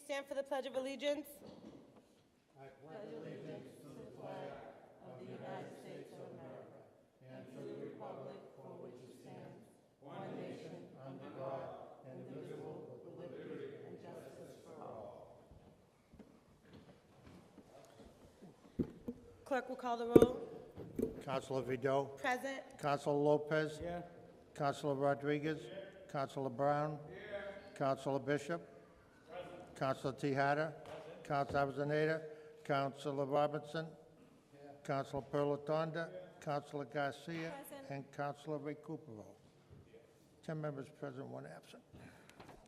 stand for the Pledge of Allegiance? Clerk will call the roll. Councilor Vido, Present. Councilor Lopez. Here. Councilor Rodriguez. Councilor Brown. Councilor Bishop. Councilor Tahada. Councilor Avellaneda. Councilor Robinson. Councilor Perlatonda. Councilor Garcia. And Councilor Recupero. 10 members present, 1 absent.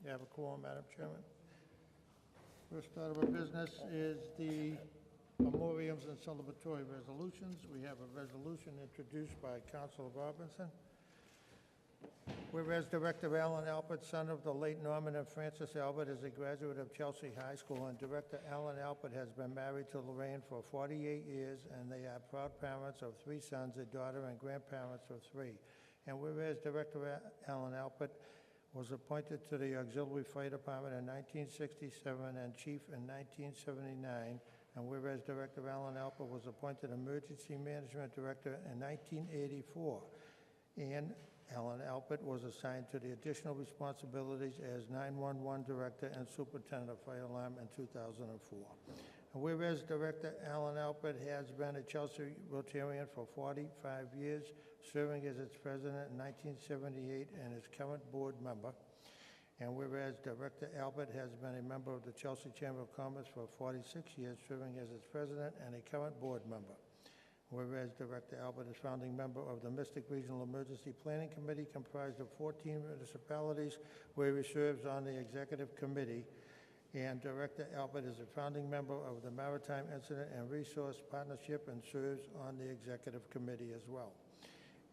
You have a quorum, Madam Chairman. First order of business is the memoriams and celebratory resolutions. We have a resolution introduced by Councilor Robinson. Whereas Director Alan Alpert, son of the late Norman and Frances Albert, is a graduate of Chelsea High School, and Director Alan Alpert has been married to Lorraine for 48 years, and they are proud parents of 3 sons, a daughter, and grandparents of 3. And whereas Director Alan Alpert was appointed to the Auxiliary Fire Department in 1967 and Chief in 1979, and whereas Director Alan Alpert was appointed Emergency Management Director in 1984, and Alan Alpert was assigned to the additional responsibilities as 911 Director and Superintendent of Fire Alarm in 2004. And whereas Director Alan Alpert has been a Chelsea Rotarian for 45 years, serving as its president in 1978 and is current board member. And whereas Director Albert has been a member of the Chelsea Chamber of Commerce for 46 years, serving as its president and a current board member. Whereas Director Albert is founding member of the Mystic Regional Emergency Planning Committee, comprised of 14 municipalities, where he serves on the executive committee. And Director Albert is a founding member of the Maritime Incident and Resource Partnership and serves on the executive committee as well.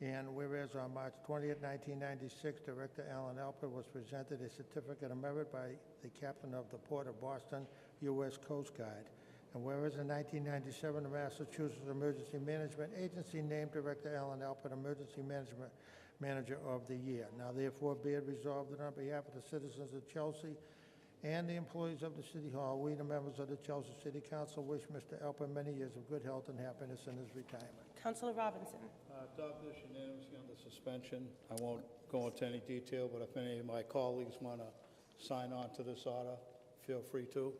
And whereas on March 20th, 1996, Director Alan Alpert was presented a certificate of merit by the captain of the Port of Boston, U.S. Coast Guard. And whereas in 1997, the Massachusetts Emergency Management Agency named Director Alan Alpert Emergency Management Manager of the Year. Now therefore be it resolved that on behalf of the citizens of Chelsea and the employees of the City Hall, we, the members of the Chelsea City Council, wish Mr. Alpert many years of good health and happiness in his retirement. Councilor Robinson. Adopt this unanimously under suspension. I won't go into any detail, but if any of my colleagues want to sign on to this order, feel free to.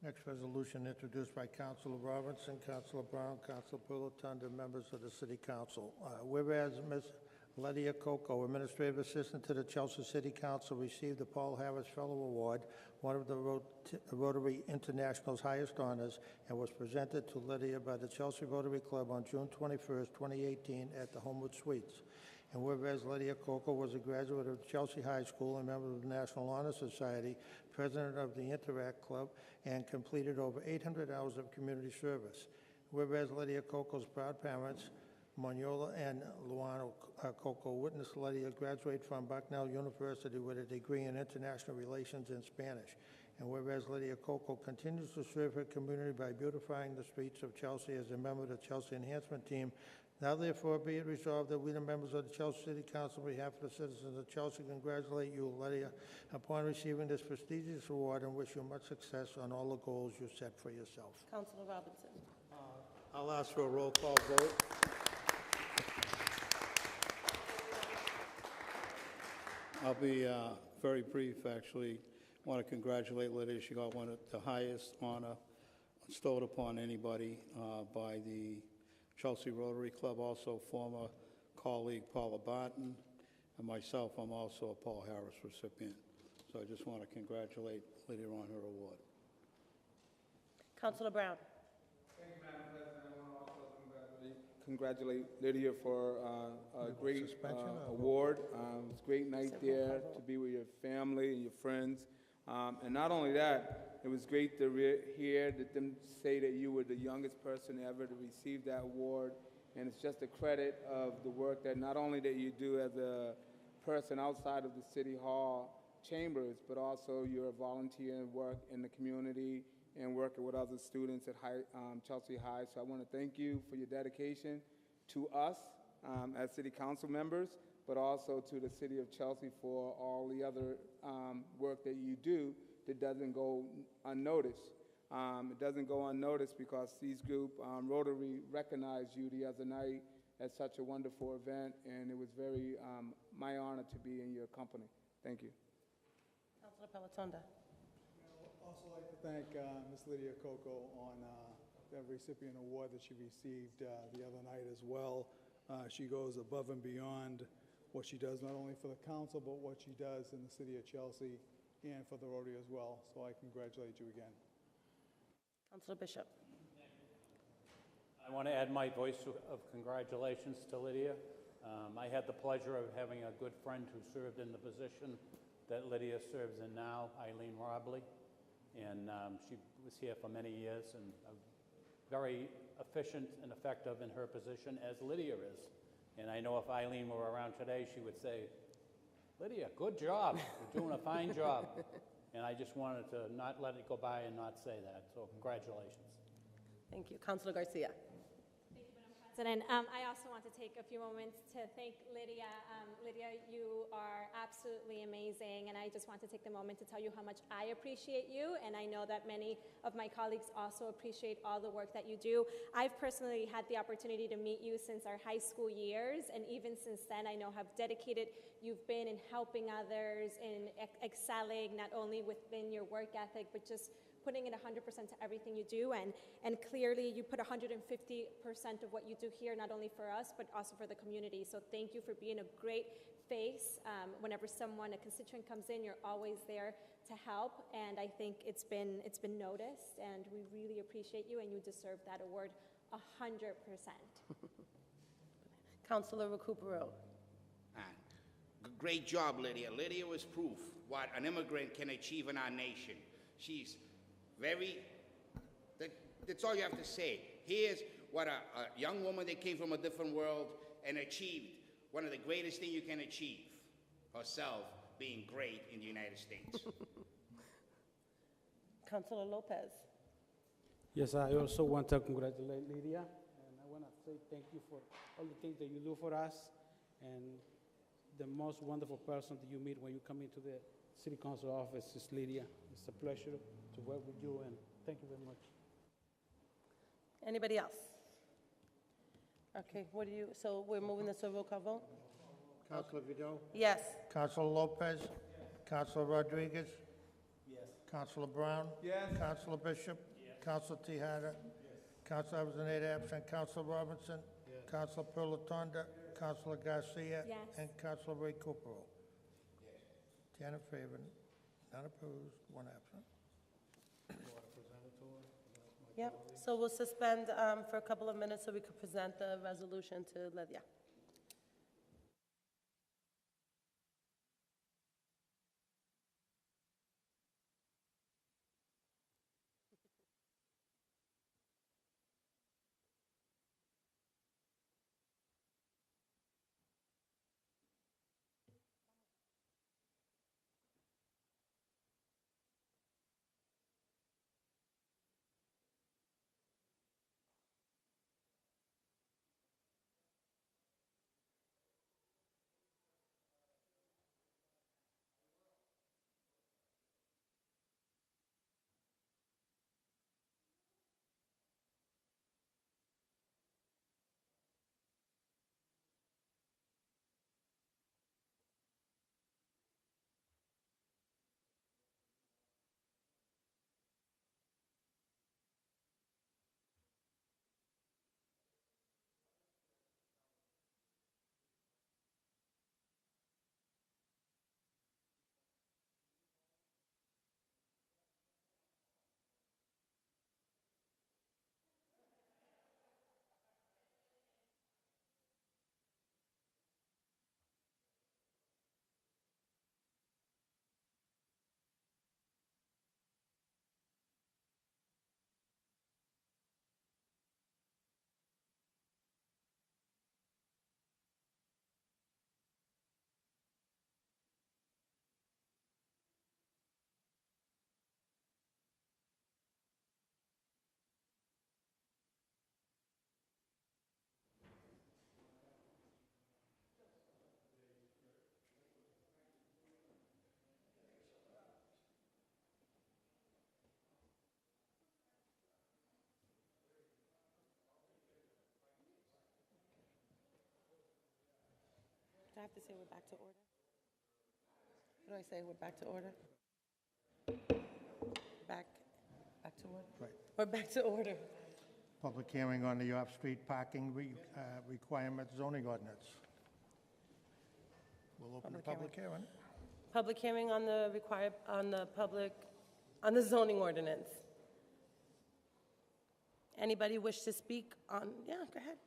Next resolution introduced by Councilor Robinson, Councilor Brown, Councilor Perlatonda, members of the City Council. Whereas Ms. Lydia Coco, Administrative Assistant to the Chelsea City Council, received the Paul Harris Fellow Award, one of the Rotary International's highest honors, and was presented to Lydia by the Chelsea Rotary Club on June 21st, 2018 at the Homewood Suites. And whereas Lydia Coco was a graduate of Chelsea High School and member of the National Honor Society, president of the Interact Club, and completed over 800 hours of community service. Whereas Lydia Coco's proud parents, Moniola and Luano Coco, witnessed Lydia graduate from Bucknell University with a degree in International Relations in Spanish. And whereas Lydia Coco continues to serve her community by beautifying the streets of Chelsea as a member of the Chelsea Enhancement Team, now therefore be it resolved that we, the members of the Chelsea City Council, on behalf of the citizens of Chelsea, congratulate you, Lydia, upon receiving this prestigious award and wish you much success on all the goals you set for yourself. Councilor Robinson. I'll ask for a roll call vote. I'll be very brief, actually. I want to congratulate Lydia. She got one of the highest honor bestowed upon anybody by the Chelsea Rotary Club, also former colleague Paula Barton, and myself, I'm also a Paul Harris recipient. So I just want to congratulate Lydia on her award. Councilor Brown. Thank you, Madam President. I want to also congratulate Lydia for a great award. It was a great night there to be with your family and your friends. And not only that, it was great to hear them say that you were the youngest person ever to receive that award. And it's just a credit of the work that not only that you do as a person outside of the City Hall chambers, but also your volunteer work in the community and working with other students at Chelsea High. So I want to thank you for your dedication to us as city council members, but also to the city of Chelsea for all the other work that you do that doesn't go unnoticed. It doesn't go unnoticed because Seas Group Rotary recognized you the other night at such a wonderful event, and it was very my honor to be in your company. Thank you. Councilor Palatonda. I'd also like to thank Ms. Lydia Coco on the recipient award that she received the other night as well. She goes above and beyond what she does, not only for the council, but what she does in the city of Chelsea and for the Rotary as well. So I congratulate you again. Councilor Bishop. I want to add my voice of congratulations to Lydia. I had the pleasure of having a good friend who served in the position that Lydia serves in now, Eileen Robley, and she was here for many years and very efficient and effective in her position, as Lydia is. And I know if Eileen were around today, she would say, Lydia, good job. You're doing a fine job. And I just wanted to not let it go by and not say that. So congratulations. Thank you. Councilor Garcia. Thank you, Madam President. I also want to take a few moments to thank Lydia. Lydia, you are absolutely amazing, and I just want to take the moment to tell you how much I appreciate you, and I know that many of my colleagues also appreciate all the work that you do. I've personally had the opportunity to meet you since our high school years, and even since then, I know how dedicated you've been in helping others, in excelling not only within your work ethic, but just putting in 100% to everything you do, and clearly you put 150% of what you do here, not only for us, but also for the community. So thank you for being a great face. Whenever a constituent comes in, you're always there to help, and I think it's been noticed, and we really appreciate you, and you deserve that award 100%. Councilor Recupero. Great job, Lydia. Lydia was proof what an immigrant can achieve in our nation. She's that's all you have to say. Here's what a young woman that came from a different world and achieved one of the greatest things you can achieve, herself being great in the United States. Councilor Lopez. Yes, I also want to congratulate Lydia, and I want to say thank you for all the things that you do for us, and the most wonderful person that you meet when you come into the City Council office is Lydia. It's a pleasure to work with you, and thank you very much. Anybody else? Okay, so we're moving this to a roll call vote? Councilor Vido? Yes. Councilor Lopez? Councilor Rodriguez? Yes. Councilor Brown? Yes. Councilor Bishop? Yes. Councilor Tejada? Yes. Councilor Avellaneda absent. Councilor Robinson? Yes. Councilor Palatonda? Yes. Councilor Garcia? Yes. And Councilor Ray Cooperall? Yes. 10 in favor, none opposed, 1 absent. Yep. So we'll suspend for a couple of minutes so we could present the resolution to Lydia. Do I have to say we're back to order? What do I say, we're back to order? Back to order? Right. We're back to order. Public hearing on the off-street parking requirement zoning ordinance. We'll open the public hearing. Public hearing on the zoning ordinance. Anybody wish to speak on, yeah, go ahead.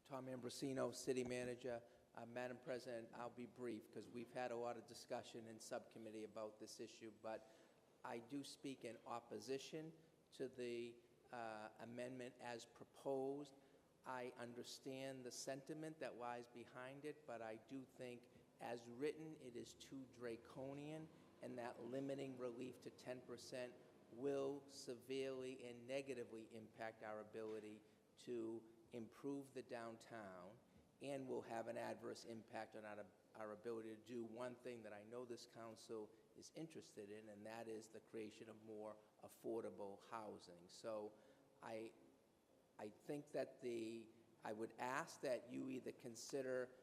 Tom Ambrosino, City Manager. Madam President, I'll be brief because we've had a lot of discussion in subcommittee about this issue, but I do speak in opposition to the amendment as proposed. I understand the sentiment that lies behind it, but I do think as written it is too draconian, and that limiting relief to 10% will severely and negatively impact our ability to improve the downtown, and will have an adverse impact on our ability to do one thing that I know this council is interested in, and that is the creation of more affordable housing. So I think that I would ask that you either consider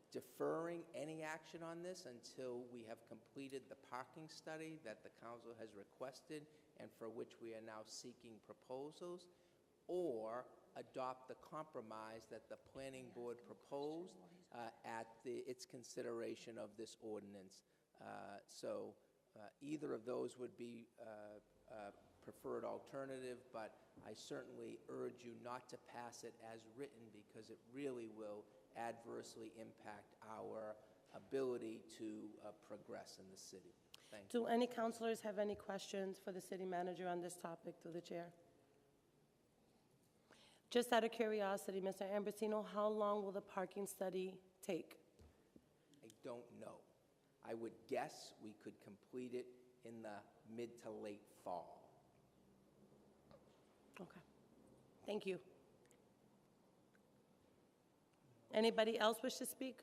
deferring any action on this until we have completed the parking study that the council has requested and for which we are now seeking proposals, or adopt the compromise that the planning board proposed at its consideration of this ordinance. So either of those would be preferred alternative, but I certainly urge you not to pass it as written because it really will adversely impact our ability to progress in the city. Thank you. Do any councilors have any questions for the city manager on this topic through the chair? Just out of curiosity, Mr. Ambrosino, how long will the parking study take? I don't know. I would guess we could complete it in the mid to late fall. Okay. Thank you. Anybody else wish to speak?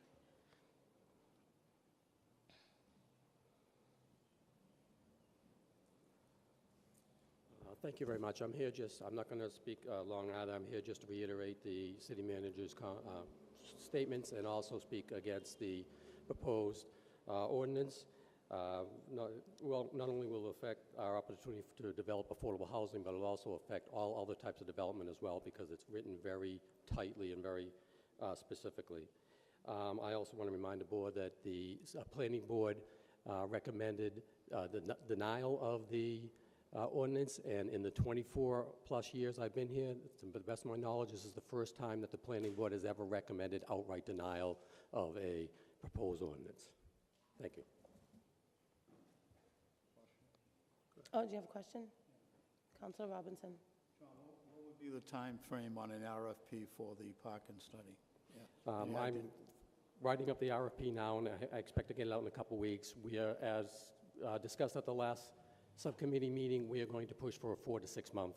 Thank you very much. I'm not going to speak long either. I'm here just to reiterate the city manager's statements and also speak against the proposed ordinance. Not only will it affect our opportunity to develop affordable housing, but it will also affect all other types of development as well because it's written very tightly and very specifically. I also want to remind the board that the planning board recommended the denial of the ordinance, and in the 24-plus years I've been here, to the best of my knowledge, this is the first time that the planning board has ever recommended outright denial of a proposed ordinance. Thank you. Oh, do you have a question? Councilor Robinson. John, what would be the time frame on an RFP for the parking study? I'm writing up the RFP now, and I expect to get it out in a couple weeks. We are, as discussed at the last subcommittee meeting, we are going to push for a 4 to 6 month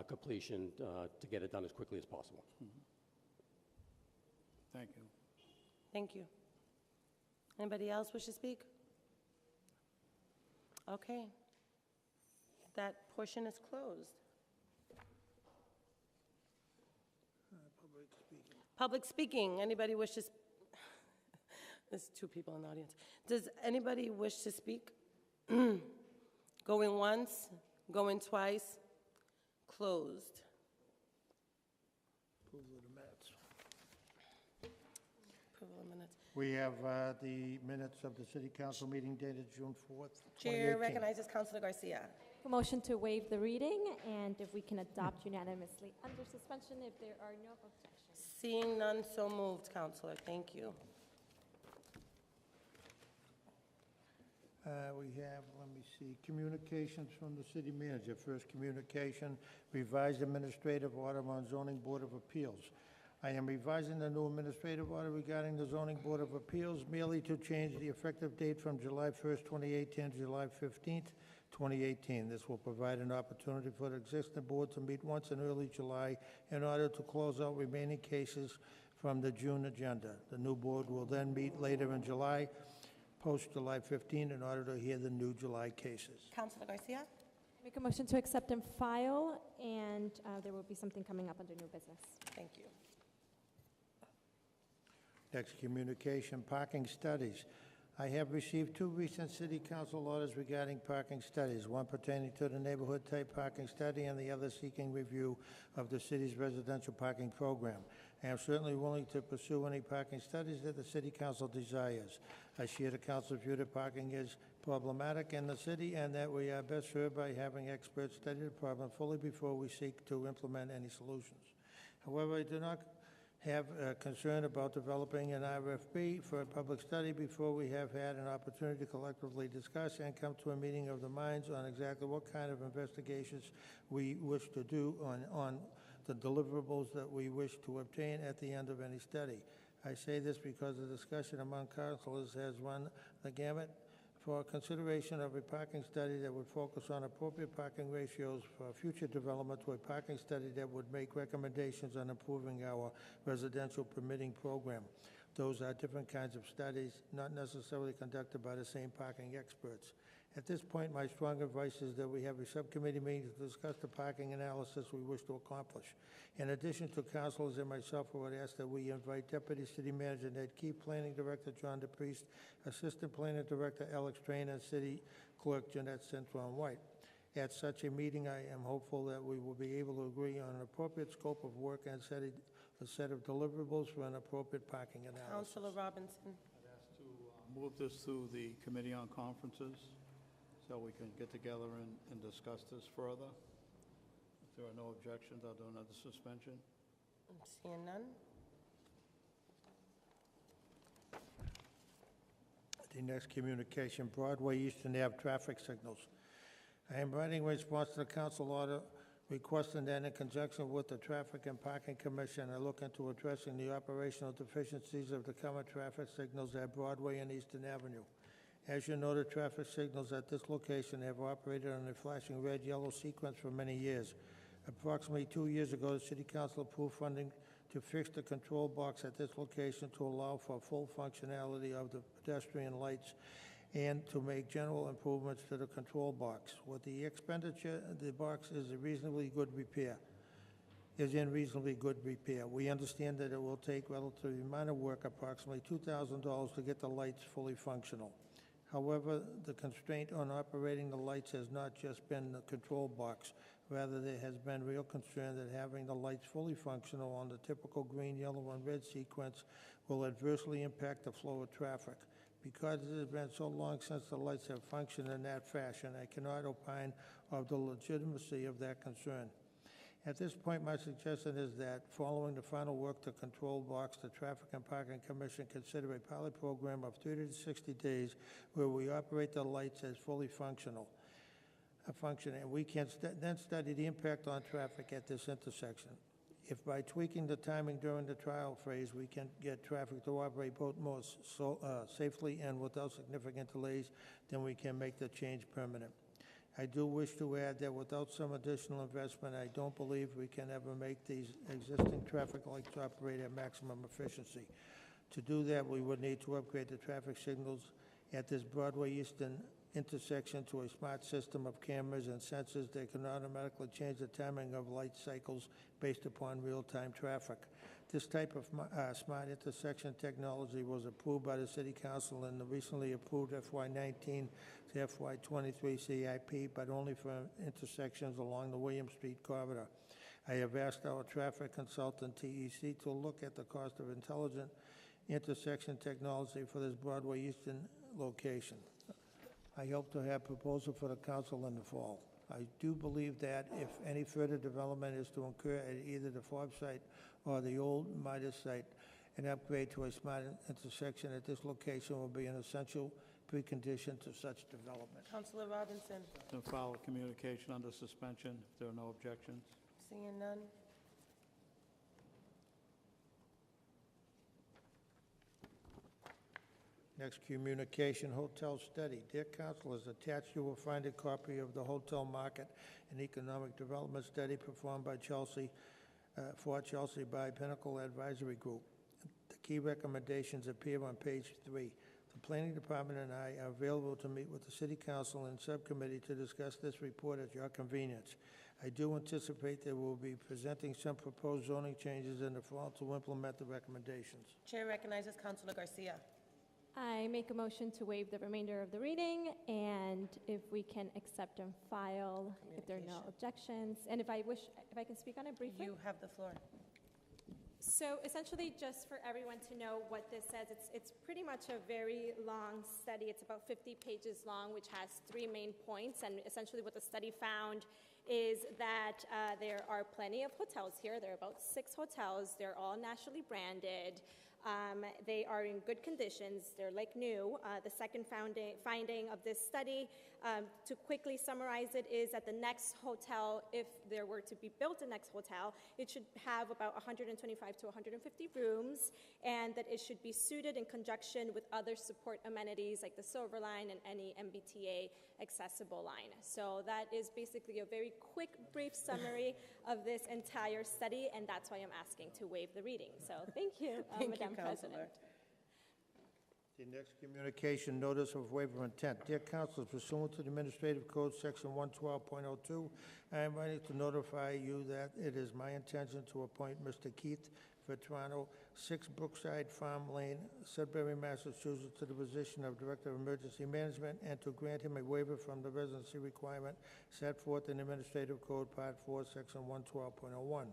completion to get it done as quickly as possible. Mm-hmm. Thank you. Thank you. Anybody else wish to speak? Okay. That portion is closed. Public speaking. Anybody wish to There's 2 people in the audience. Does anybody wish to speak? Going once, going twice, closed. Approval of the minutes. Approval of minutes. We have the minutes of the city council meeting dated June 4th, 2018. Chair recognizes Councilor Garcia. A motion to waive the reading, and if we can adopt unanimously under suspension if there are no objections. Seeing none, so moved, Councilor. Thank you. We have, let me see, communications from the city manager. First communication, revised administrative order on zoning board of appeals. I am revising the new administrative order regarding the zoning board of appeals merely to change the effective date from July 1st, 2018 to July 15th, 2018. This will provide an opportunity for the existing board to meet once in early July in order to close out remaining cases from the June agenda. The new board will then meet later in July, post July 15, in order to hear the new July cases. Councilor Garcia? Make a motion to accept and file, and there will be something coming up under new business. Thank you. Next, communication, parking studies. I have received 2 recent city council orders regarding parking studies, one pertaining to the neighborhood-type parking study and the other seeking review of the city's residential parking program. I am certainly willing to pursue any parking studies that the city council desires. I share the council's view that parking is problematic in the city and that we are best served by having experts study the problem fully before we seek to implement any solutions. However, I do not have concern about developing an RFP for a public study before we have had an opportunity to collectively discuss and come to a meeting of the minds on exactly what kind of investigations we wish to do on the deliverables that we wish to obtain at the end of any study. I say this because the discussion among councilors has run the gamut for consideration of a parking study that would focus on appropriate parking ratios for future development to a parking study that would make recommendations on improving our residential permitting program. Those are different kinds of studies, not necessarily conducted by the same parking experts. At this point, my strong advice is that we have a subcommittee meeting to discuss the parking analysis we wish to accomplish. In addition to councilors and myself, I would ask that we invite Deputy City Manager Ned Keefe, Planning Director John DePriest, Assistant Planning Director Alex Train, and City Clerk Jeanette Centron White. At such a meeting, I am hopeful that we will be able to agree on an appropriate scope of work and set a set of deliverables for an appropriate parking analysis. Councilor Robinson. I'd ask to move this to the Committee on Conferences so we can get together and discuss this further. If there are no objections, I'll do another suspension. I'm seeing none. The next communication, Broadway Eastern Ave traffic signals. I am writing in response to the council order requesting that in conjunction with the Traffic and Parking Commission, I look into addressing the operational deficiencies of the current traffic signals at Broadway and Eastern Avenue. As you know, the traffic signals at this location have operated on a flashing red-yellow sequence for many years. Approximately 2 years ago, the City Council approved funding to fix the control box at this location to allow for full functionality of the pedestrian lights and to make general improvements to the control box. With the expenditure, the box is in reasonably good repair. We understand that it will take relatively minor work, approximately $2,000, to get the lights fully functional. However, the constraint on operating the lights has not just been the control box. Rather, there has been real concern that having the lights fully functional on the typical green, yellow, and red sequence will adversely impact the flow of traffic. Because it has been so long since the lights have functioned in that fashion, I cannot opine of the legitimacy of that concern. At this point, my suggestion is that, following the final work to control box, the Traffic and Parking Commission consider a pilot program of 30 to 60 days where we operate the lights as fully functional. And we can then study the impact on traffic at this intersection. If by tweaking the timing during the trial phase, we can get traffic to operate both more safely and without significant delays, then we can make the change permanent. I do wish to add that without some additional investment, I don't believe we can ever make these existing traffic lights operate at maximum efficiency. To do that, we would need to upgrade the traffic signals at this Broadway Eastern intersection to a smart system of cameras and sensors that can automatically change the timing of light cycles based upon real-time traffic. This type of smart intersection technology was approved by the City Council in the recently approved FY19 to FY23 CIP, but only for intersections along the William Street corridor. I have asked our traffic consultant, TEC, to look at the cost of intelligent intersection technology for this Broadway Eastern location. I hope to have a proposal for the council in the fall. I do believe that if any further development is to occur at either the Forbes site or the old Midas site, an upgrade to a smart intersection at this location will be an essential precondition to such development. Councilor Robinson. To file a communication under suspension, if there are no objections. Seeing none. Next, communication, hotel study. Dear councilors, attached you will find a copy of the hotel market and economic development study performed by Chelsea, for Chelsea by Pinnacle Advisory Group. The key recommendations appear on page 3. The Planning Department and I are available to meet with the City Council and Subcommittee to discuss this report at your convenience. I do anticipate that we'll be presenting some proposed zoning changes in the fall to implement the recommendations. Chair recognizes Councilor Garcia. I make a motion to waive the remainder of the reading, and if we can accept and file, if there are no objections, and if I can speak on it briefly? You have the floor. So essentially, just for everyone to know what this says, it's pretty much a very long study. It's about 50 pages long, which has 3 main points, and essentially what the study found is that there are plenty of hotels here. There are about 6 hotels. They're all nationally branded. They are in good conditions. They're like new. The second finding of this study, to quickly summarize it, is that the next hotel, if there were to be built a next hotel, it should have about 125 to 150 rooms, and that it should be suited in conjunction with other support amenities like the Silver Line and any MBTA accessible line. So that is basically a very quick, brief summary of this entire study, and that's why I'm asking to waive the reading. So thank you, Madam President. The next communication, notice of waiver of intent. Dear Councilors, pursuant to the Administrative Code, Section 112.02, I am writing to notify you that it is my intention to appoint Mr. Keith Vetrano, 6 Brookside Farm Lane, Sudbury, Massachusetts, to the position of Director of Emergency Management, and to grant him a waiver from the residency requirement set forth in Administrative Code Part 4, Section 112.01.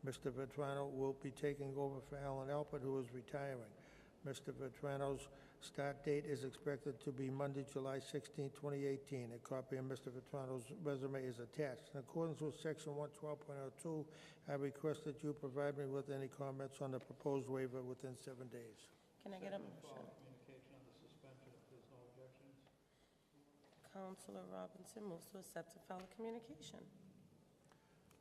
Mr. Vetrano will be taking over for Alan Alpert, who is retiring. Mr. Vetrano's start date is expected to be Monday, July 16, 2018. A copy of Mr. Vetrano's resume is attached. In accordance with Section 112.02, I request that you provide me with any comments on the proposed waiver within 7 days. Can I get a motion? Councilor Robinson moves to accept and file a communication.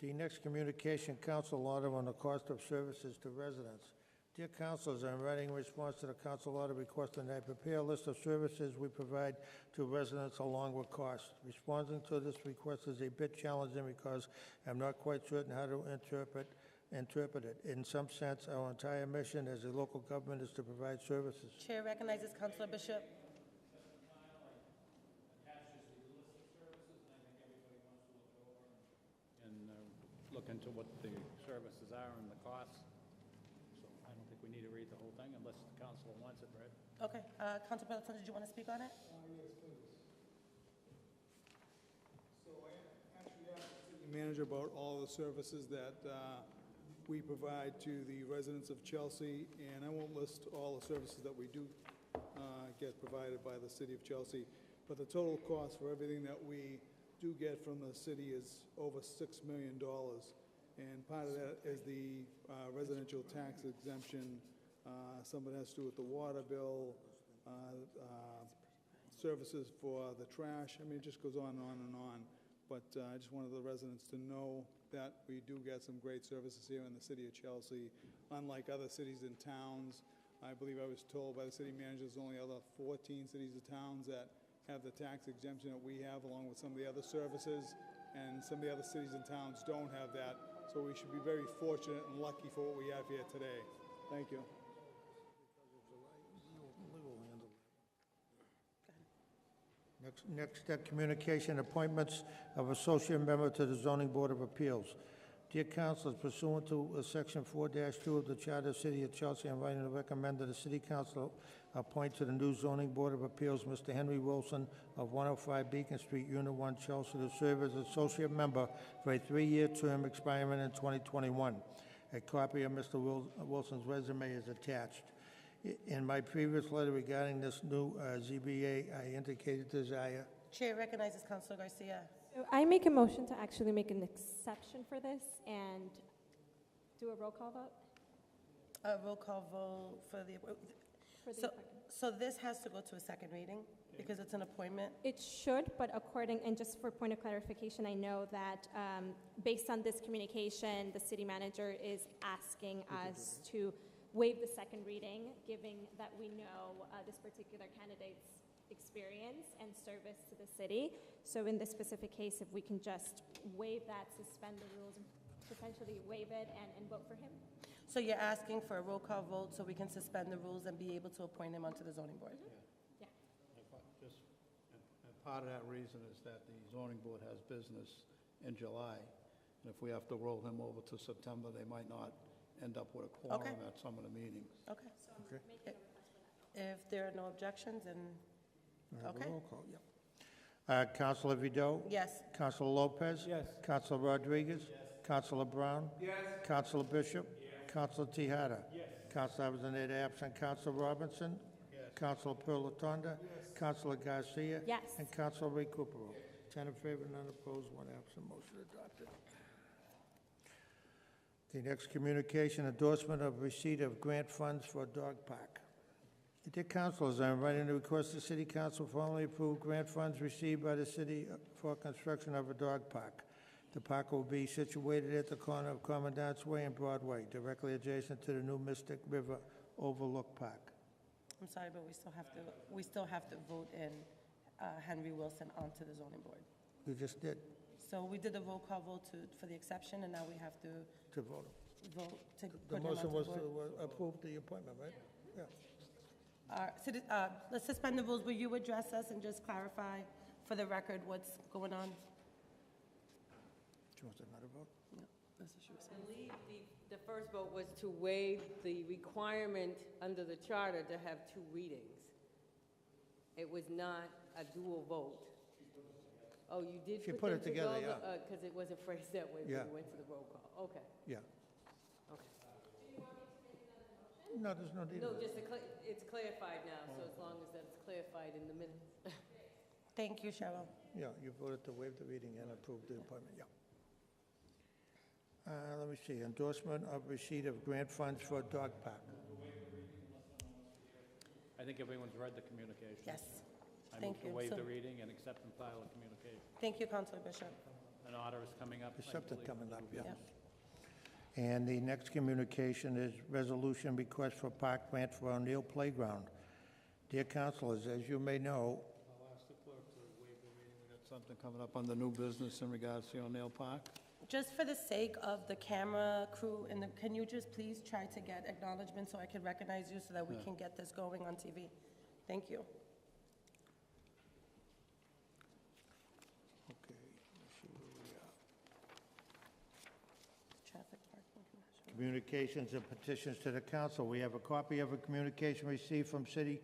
The next communication, council order on the cost of services to residents. Dear councilors, I'm writing in response to the council order requesting that I prepare a list of services we provide to residents along with costs. Responding to this request is a bit challenging because I'm not quite certain how to interpret it. In some sense, our entire mission as a local government is to provide services. Chair recognizes Councilor Bishop. And look into what the services are and the costs. So I don't think we need to read the whole thing unless the council wants it read. Okay, Councilor Pelleton, did you want to speak on it? Yes, please. So I actually asked the city manager about all the services that we provide to the residents of Chelsea, and I won't list all the services that we do get provided by the city of Chelsea, but the total cost for everything that we do get from the city is over $6 million. And part of that is the residential tax exemption. Some of it has to do with the water bill, services for the trash. I mean, it just goes on and on and on. But I just wanted the residents to know that we do get some great services here in the city of Chelsea. Unlike other cities and towns, I believe I was told by the city manager there's only other 14 cities and towns that have the tax exemption that we have, along with some of the other services. And some of the other cities and towns don't have that. So we should be very fortunate and lucky for what we have here today. Thank you. Next, communication, appointments of associate member to the Zoning Board of Appeals. Dear councilors, pursuant to Section 4-2 of the Charter of the City of Chelsea, I'm writing to recommend that the City Council appoint to the new Zoning Board of Appeals Mr. Henry Wilson of 105 Beacon Street, Unit 1, Chelsea, to serve as associate member for a 3-year term expiring in 2021. A copy of Mr. Wilson's resume is attached. In my previous letter regarding this new ZBA, I indicated desire. Chair recognizes Councilor Garcia. So I make a motion to actually make an exception for this and do a roll call vote? A roll call vote for the appointment. So this has to go to a second reading because it's an appointment? It should, but according, and just for point of clarification, I know that based on this communication, the city manager is asking us to waive the second reading, given that we know this particular candidate's experience and service to the city. So in this specific case, if we can just waive that, suspend the rules, and potentially waive it and vote for him? So you're asking for a roll call vote so we can suspend the rules and be able to appoint him onto the zoning board? part of that reason is that the zoning board has business in July, and if we have to roll him over to September, they might not end up with a quorum Okay. at some of the meetings. Okay. Okay. If there are no objections, and, We have a okay. roll call, yeah. Counselor Vido? Yes. Counselor Lopez? Yes. Counselor Rodriguez? Yes. Counselor Brown? Yes. Counselor Bishop? Yes. Counselor Tahada? Yes. Counselor Avellaneda absent. Counselor Robinson? Yes. Counselor Pilatanda? Yes. Counselor Garcia? Yes. And Counselor Ray Recupero. 10 in favor, none opposed, 1 absent. Motion adopted. The next communication, endorsement of receipt of grant funds for a dog park. Dear councilors, I am writing to request the city council formally approve grant funds received by the city for construction of a dog park. The park will be situated at the corner of Commandant's Way and Broadway, directly adjacent to the new Mystic River Overlook Park. I'm sorry, but we still have to vote in Henry Wilson onto the zoning board. You just did, So we did a roll call vote for the exception, and now we have to to vote. vote to The put him onto motion the was board. to approve the appointment, right? Yeah. Let's suspend the rules. Will you address us and just clarify for the record what's going on? She wants another vote? No, that's what she was I saying. believe the first vote was to waive the requirement under the charter to have 2 readings. It was not a dual vote. Oh, you did She put put them it together, together? Because it wasn't phrased that way when Yeah. we went to the roll call. Okay, Yeah. okay. No, there's no need. No, just it's clarified now, so as long as that's clarified in the minutes. Thank you, Cheryl. Yeah, you voted to waive the reading and approve the appointment, yeah. Let me see, endorsement of receipt of grant funds for a dog park. I think everyone's read the communication. Yes. I Thank move to you. waive So- the reading and accept and file the communication. Thank you, Councilor Bishop. An order is coming up. I Accepted believe. coming up, yeah. Yeah. And the next communication is resolution request for park grant for O'Neill Playground. Dear councilors, as you may know, I'll ask the clerk to waive the reading. We got something coming up on the new business in regards to O'Neill Park. Just for the sake of the camera crew, can you just please try to get acknowledgement so I can recognize you so that we can get this going on TV? Thank you. okay, let's see where we are. Traffic parking. Communications and petitions to the council. We have a copy of a communication received from City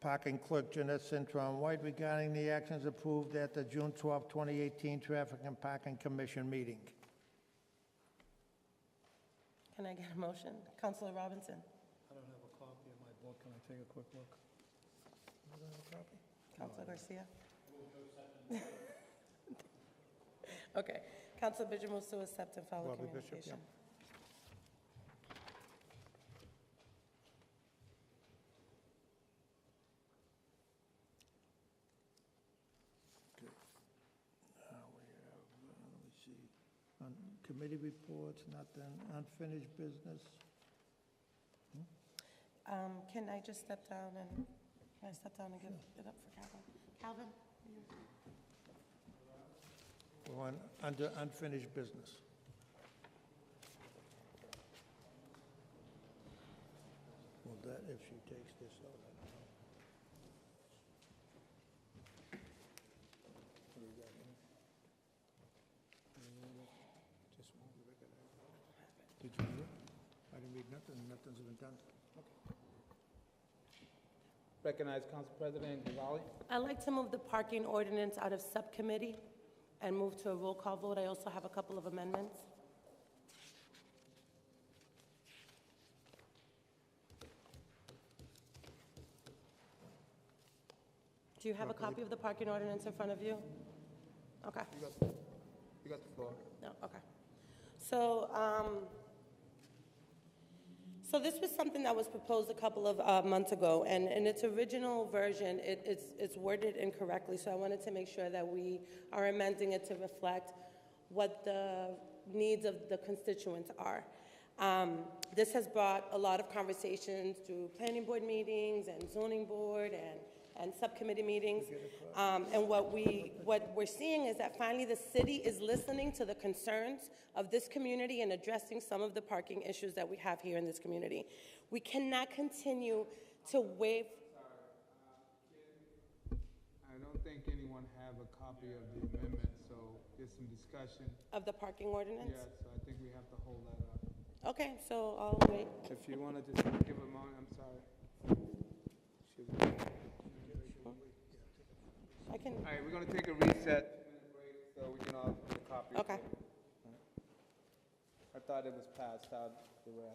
Parking Clerk Jeanette Cintron White regarding the actions approved at the June 12, 2018 Traffic and Parking Commission meeting. Can I get a motion? Councilor Robinson? I don't have a copy of my book. Can I take a quick look? Councilor Garcia? Okay. Councilor Bishop moves to accept and file the Bobby Bishop, yeah. communication. Now we have, let me see, on committee reports, nothing, unfinished business. Can I just step down and give it up for Calvin? Calvin? We're on, under unfinished business. Well, that, if she takes this out, I don't know. What do you got here? Just one, Rebecca. Did you read it? I didn't read nothing, nothing's been done. Recognize Council President Gonzalez. I'd like to move the parking ordinance out of subcommittee and move to a roll call vote. I also have a couple of amendments. Do you have a copy of the parking ordinance in front of you? Okay. You got the floor. No, okay. So, so this was something that was proposed a couple of months ago, and in its original version, it's worded incorrectly, so I wanted to make sure that we are amending it to reflect what the needs of the constituents are. This has brought a lot of conversations through planning board meetings and zoning board and subcommittee meetings. And what we're seeing is that finally the city is listening to the concerns of this community and addressing some of the parking issues that we have here in this community. We cannot continue to waive. I don't think anyone copy of the amendment, so there's some discussion. Of the parking ordinance? Yeah, so I think we have to hold that up. Okay, so I'll wait. If you want to just give a moment, I'm sorry. I can, All right, we're going to take a reset, 2-minute break, so we can all get a copy. okay. I thought it was passed out the way.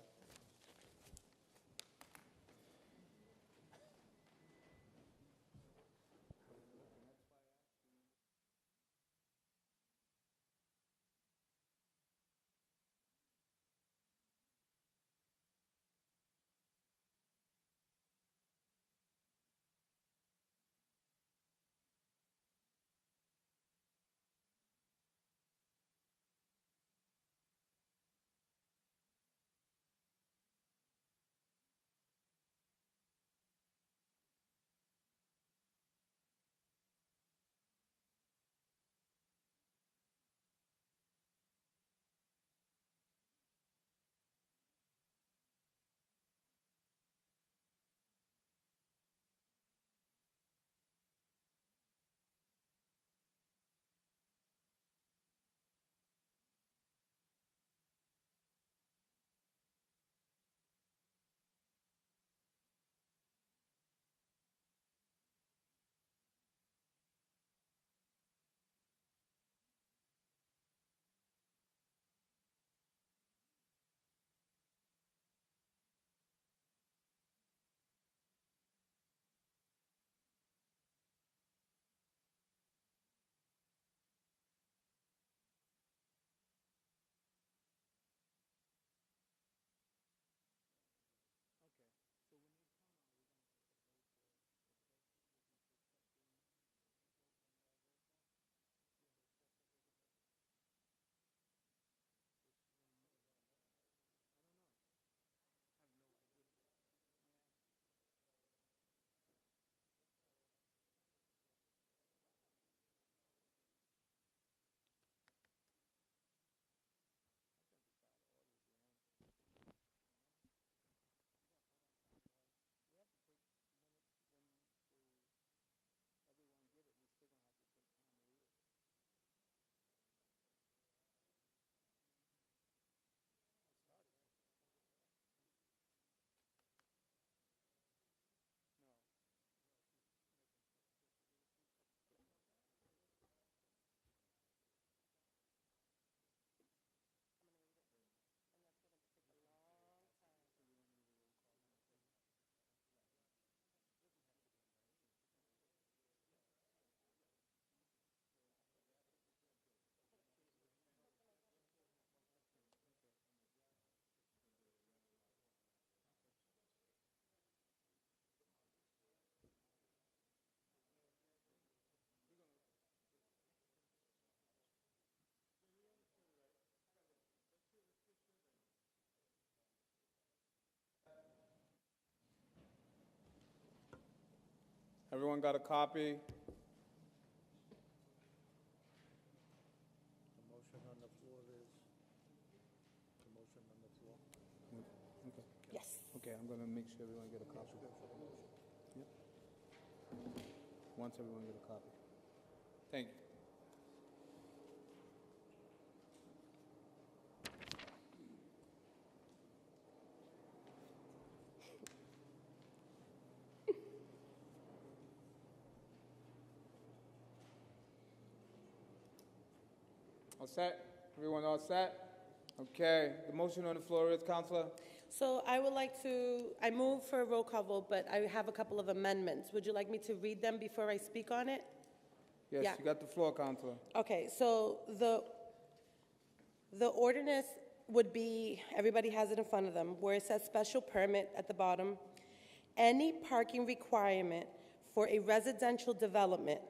Everyone got a copy? The motion on the floor is, the motion on the floor. Okay. Yes. Okay, I'm going to make sure everyone get a copy. Yep. Once everyone get a copy. Thank you. All set? Everyone all set? Okay, the motion on the floor is, Counselor? So I would like to, I move for a roll call vote, but I have a couple of amendments. Would you like me to read them before I speak on it? Yes, Yeah. you got the floor, Counselor. Okay, so the ordinance would be, everybody has it in front of them, where it says special permit at the bottom. Any parking requirement for a residential development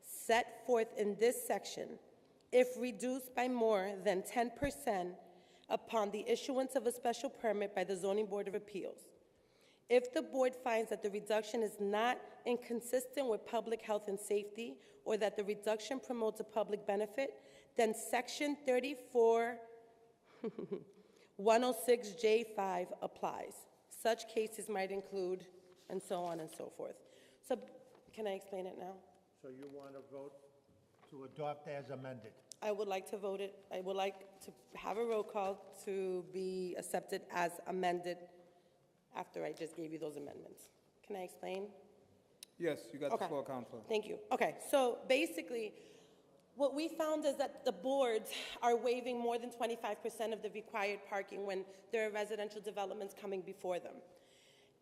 set forth in this section, if reduced by more than 10% upon the issuance of a special permit by the Zoning Board of Appeals. If the board finds that the reduction is not inconsistent with public health and safety, or that the reduction promotes a public benefit, then Section 106J5 applies. Such cases might include, and so on and so forth. So, can I explain it now? So you want to vote To adopt as amended. I would like to vote it, I would like to have a roll call to be accepted as amended after I just gave you those amendments. Can I explain? Yes, you got the Okay. floor, Counselor. Thank you. Okay, so basically, what we found is that the boards are waiving more than 25% of the required parking when there are residential developments coming before them.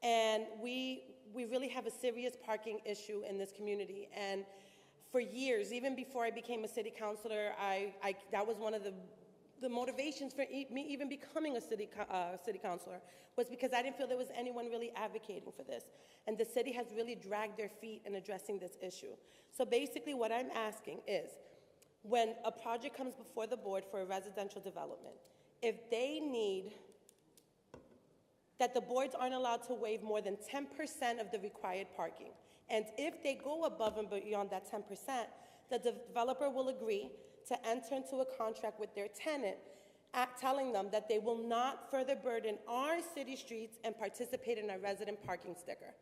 And we really have a serious parking issue in this community. And for years, even before I became a city councilor, that was one of the motivations for me even becoming a city councilor, was because I didn't feel there was anyone really advocating for this. And the city has really dragged their feet in addressing this issue. So basically what I'm asking is, when a project comes before the board for a residential development, if they need, that the boards aren't allowed to waive more than 10% of the required parking. And if they go above and beyond that 10%, the developer will agree to enter into a contract with their tenant, telling them that they will not further burden our city streets and participate in our resident parking sticker.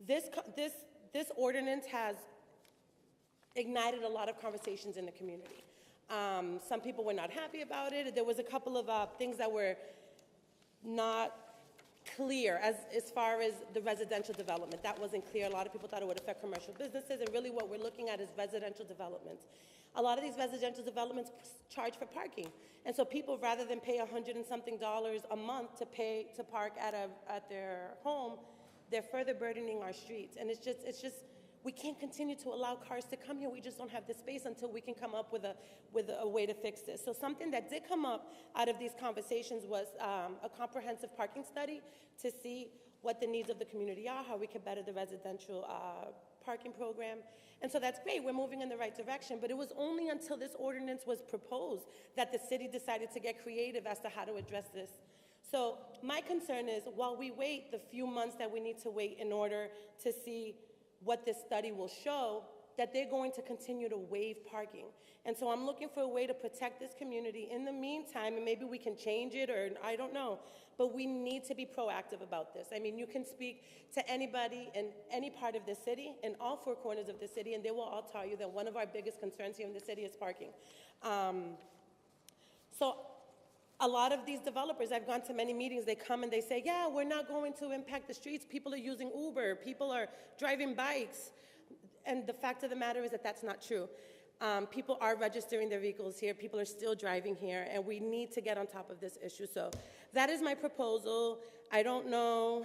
This ordinance has ignited a lot of conversations in the community. Some people were not happy about it. There was a couple of things that were not clear as far as the residential development. That wasn't clear. A lot of people thought it would affect commercial businesses, and really what we're looking at is residential developments. A lot of these residential developments charge for parking. And so people, rather than pay $100 and something a month to park at their home, they're further burdening our streets. And it's just, we can't continue to allow cars to come here. We just don't have the space until we can come up with a way to fix this. So something that did come up out of these conversations was a comprehensive parking study to see what the needs of the community are, how we can better the residential parking program. And so that's great. We're moving in the right direction. But it was only until this ordinance was proposed that the city decided to get creative as to how to address this. So my concern is, while we wait the few months that we need to wait in order to see what this study will show, that they're going to continue to waive parking. And so I'm looking for a way to protect this community in the meantime, and maybe we can change it, or I don't know, but we need to be proactive about this. I mean, you can speak to anybody in any part of the city, in all four corners of the city, and they will all tell you that one of our biggest concerns here in the city is parking. So a lot of these developers, I've gone to many meetings, they come and they say, yeah, we're not going to impact the streets. People are using Uber. People are driving bikes. And the fact of the matter is that that's not true. People are registering their vehicles here. People are still driving here. And we need to get on top of this issue. So that is my proposal. I don't know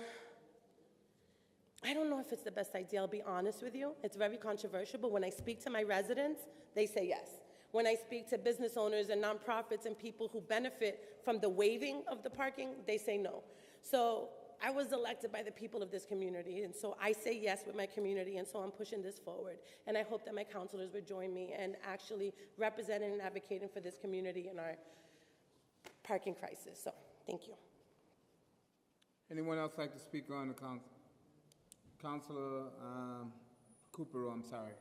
if it's the best idea, I'll be honest with you. It's very controversial, but when I speak to my residents, they say yes. When I speak to business owners and nonprofits and people who benefit from the waiving of the parking, they say no. So I was elected by the people of this community, and so I say yes with my community, and so I'm pushing this forward. And I hope that my councilors would join me in actually representing and advocating for this community in our parking crisis. So, thank you. Anyone else like to speak on the council? Councilor Cooper, I'm sorry.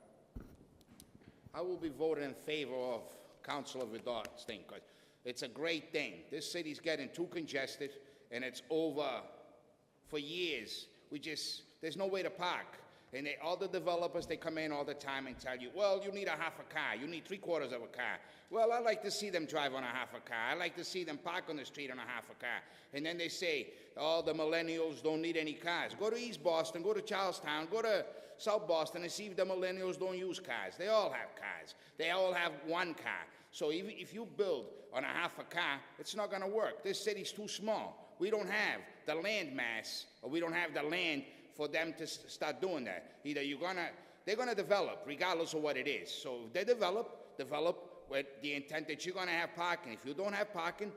I will be voting in favor of Councilor Vidal's thing, because it's a great thing. This city's getting too congested, and it's over for years. There's no way to park. And all the developers, they come in all the time and tell you, well, you need a half a car, you need 3/4 of a car. Well, I like to see them drive on a half a car. I like to see them park on the street on a half a car. And then they say, oh, the millennials don't need any cars. Go to East Boston, go to Charlestown, go to South Boston and see if the millennials don't use cars. They all have cars. They all have one car. So even if you build on a half a car, it's not going to work. This city's too small. We don't have the land mass, or we don't have the land for them to start doing that. Either they're going to develop regardless of what it is. So if they develop with the intent that you're going to have parking. If you don't have parking,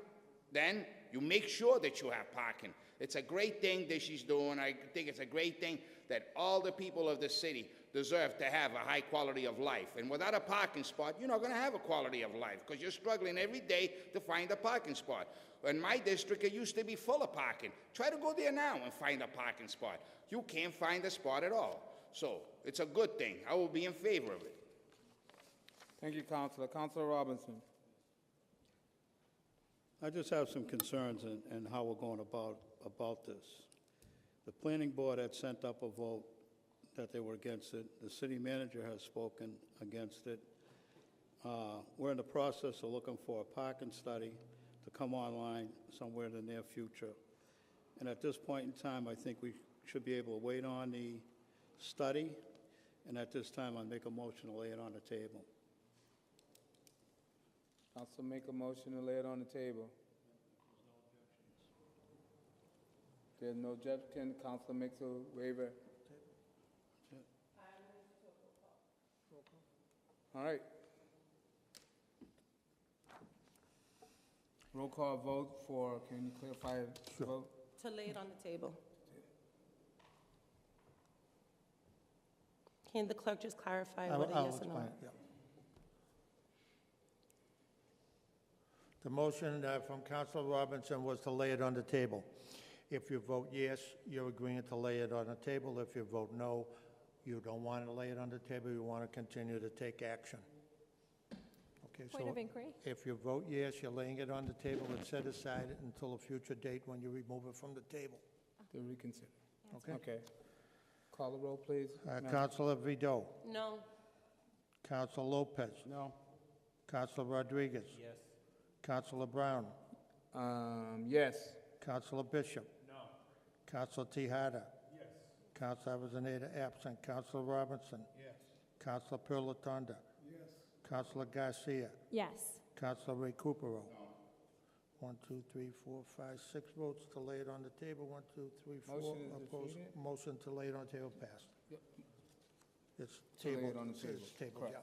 then you make sure that you have parking. It's a great thing that she's doing. I think it's a great thing that all the people of the city deserve to have a high quality of life. And without a parking spot, you're not going to have a quality of life, because you're struggling every day to find a parking spot. In my district, it used to be full of parking. Try to go there now and find a parking spot. You can't find a spot at all. So it's a good thing. I will be in favor of it. Thank you, Councilor. Councilor Robinson. I just have some concerns in how we're going about this. The planning board had sent up a vote that they were against it. The city manager has spoken against it. We're in the process of looking for a parking study to come online somewhere in the near future. And at this point in time, I think we should be able to wait on the study, and at this time, I'll make a motion to lay it on the table. Council make a motion to lay it on the table. There's no objection, council makes a waiver. All right. Roll call vote for, can you clarify the vote? To lay it on the table. Can the clerk just clarify what a I'll yes or no? explain it, yeah. The motion from Councilor Robinson was to lay it on the table. If you vote yes, you're agreeing to lay it on the table. If you vote no, you don't want to lay it on the table, you want to continue to take action. Okay, Point so of inquiry. if you vote yes, you're laying it on the table and set aside until a future date when you remove it from the table. To reconsider. Okay? Okay. Call the roll, please. Madam- Councilor Vido, No. Councilor Lopez, No. Councilor Rodriguez, Yes. Councilor Brown, Yes. Councilor Bishop, No. Councilor Tahada. Yes. Councilor Avellaneda absent. Councilor Robinson. Yes. Councilor Pilatanda. Yes. Councilor Garcia. Yes. Councilor Ray Recupero. 1, 2, 3, 4, 5, 6 votes to lay it on the table. 1, 2, 3, 4 Motion is opposed. defeated? Motion to lay it on the table passed. Yep. It's To lay tabled. it on the table. It's tabled, Correct. yeah.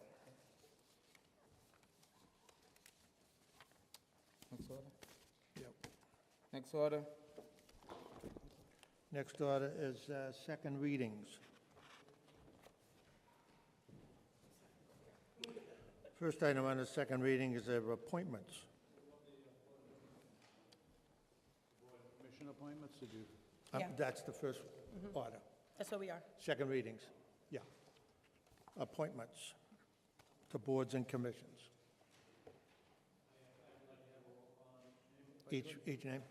Next order? Yep. Next order? Next order is second readings. First item on the second reading is appointments. Commission appointments, did you? Yeah. That's the first order. That's what we are. Second readings, yeah. Appointments to boards and commissions. Each name?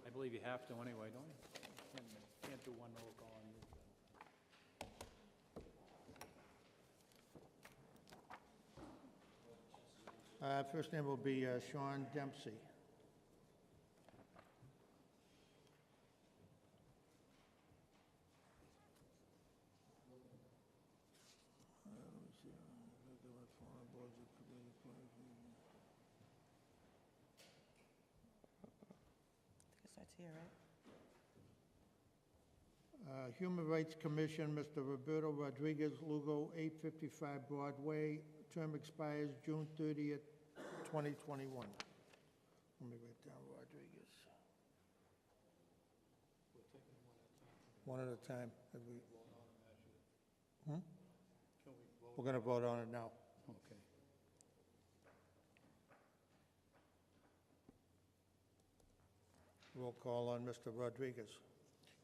I believe you have to anyway, don't you? Can't do one roll call on you. First name will be Sean Dempsey. It starts here, right? Human Rights Commission, Mr. Roberto Rodriguez Lugo, 855 Broadway. Term expires June 30th, 2021. Let me write down Rodriguez. One at a time. Have we- We're going to vote on it now. Okay. Roll call on Mr. Rodriguez.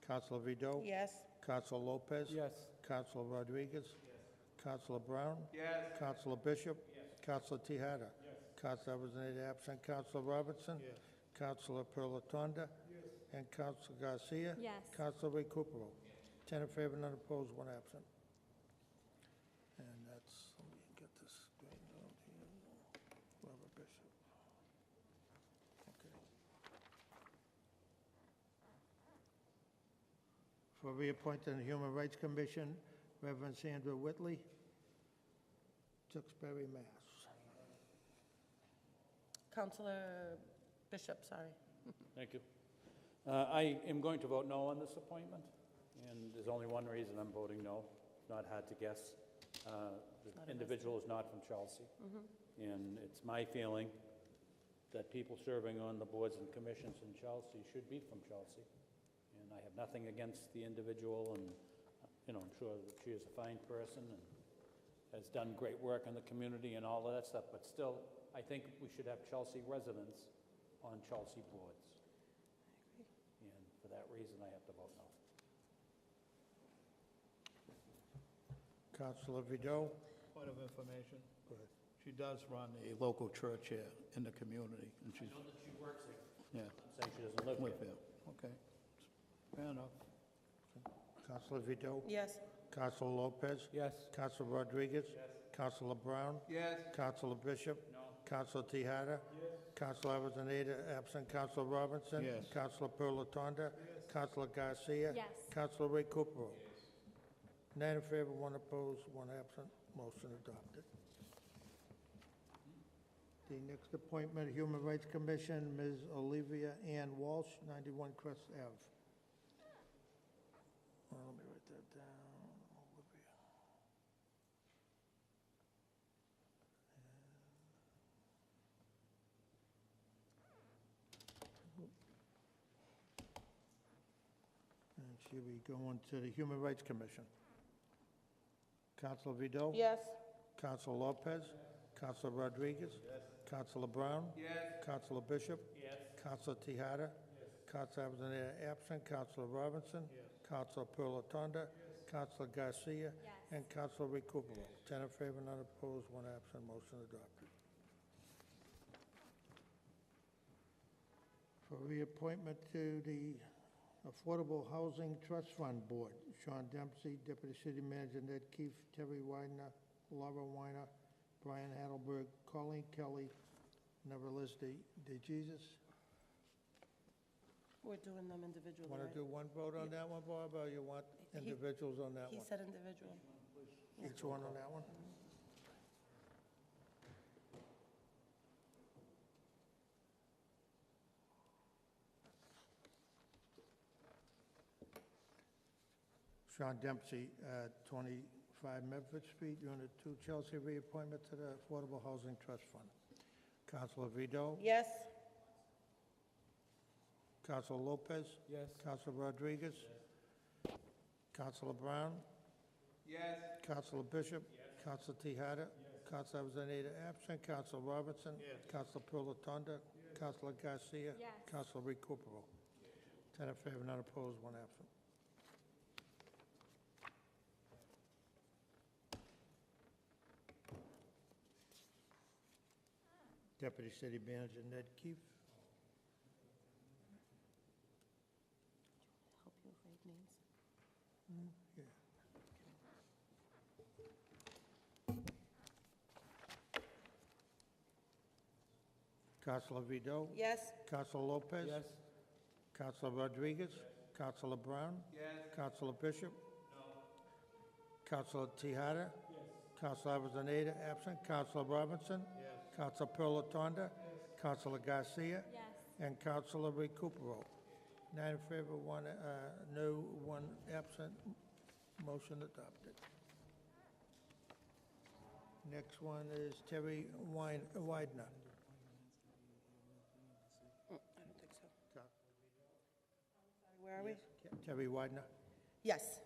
Councilor Vido? Yes. Councilor Lopez? Yes. Councilor Rodriguez? Yes. Councilor Brown? Yes. Councilor Bishop? Yes. Councilor Tahada? Yes. Councilor Avellaneda absent. Councilor Robinson? Yes. Councilor Pilatanda? Yes. And Councilor Garcia? Yes. Councilor Ray Recupero? 10 in favor, none opposed, 1 absent. And that's, let me get this straightened out here. Robert Bishop. Okay. For reappointed to the Human Rights Commission, Reverend Sandra Whitley, Tewksbury, Mass. Counselor Bishop, sorry. Thank you. I am going to vote no on this appointment, and there's only one reason I'm voting no. It's not hard to guess. The individual is not from Chelsea. And it's my feeling that people serving on the boards and commissions in Chelsea should be from Chelsea. And I have nothing against the individual, and, you know, I'm sure that she is a fine person and has done great work in the community and all of that stuff, but still, I think we should have Chelsea residents on Chelsea boards. And for that reason, I have to vote no. Councilor Vido? Point of information. Go ahead. She does run a local church here in the community, and she's, I know that she works here. yeah, I'm saying she doesn't live live here. here. Okay. Fair enough. Counselor Vido? Yes. Counselor Lopez? Yes. Counselor Rodriguez? Counselor Brown? Yes. Counselor Bishop? Counselor Tahada? Counselor Avellaneda, absent. Counselor Robinson? Yes. Counselor Pilatanda? Counselor Garcia? Yes. Counselor Ray Cooperall? 9 in favor, 1 opposed, 1 absent. Motion adopted. The next appointment, Human Rights Commission, Ms. Olivia Ann Walsh, 91 Crest Ave. Let me write that down. Olivia. And she'll be going to the Human Rights Commission. Counselor Vido? Yes. Counselor Lopez? Counselor Rodriguez? Counselor Brown? Yes. Counselor Bishop? Counselor Tahada? Counselor Avellaneda, absent. Counselor Robinson? Counselor Pilatanda? Counselor Garcia? And Counselor Ray Cooperall. 10 in favor, none opposed, 1 absent. Motion adopted. For reappointment to the Affordable Housing Trust Fund Board, Sean Dempsey, Deputy City Manager Ned Keefe, Terry Widener, Laura Weiner, Brian Adelberg, Colleen Kelly, Nevertheless De Jesus. We're doing them individually, Want right? to do one vote on that one, Barb, or you want individuals on that He one? said individual. Each one on that one? Sean Dempsey, 25 Medford Street, Unit 2, Chelsea, reappointment to the Affordable Housing Trust Fund. Counselor Vido? Yes. Counselor Lopez? Yes. Counselor Rodriguez? Counselor Brown? Yes. Counselor Bishop? Counselor Tahada? Counselor Avellaneda, absent. Counselor Robinson? Counselor Pilatanda? Counselor Garcia? Yes. Counselor Ray Cooperall? 10 in favor, none opposed, 1 absent. Deputy City Manager Ned Keefe. Help you write names. Yeah. Counselor Vido? Yes. Counselor Lopez? Yes. Counselor Rodriguez? Counselor Brown? Yes. Counselor Bishop? Counselor Tahada? Counselor Avellaneda, absent. Counselor Robinson? Counselor Pilatanda? Counselor Garcia? Yes. And Counselor Ray Cooperall. 9 in favor, 1 no, 1 absent. Motion adopted. Next one is Terry Widener. I don't think so. Where are we? Terry Widener. Yes.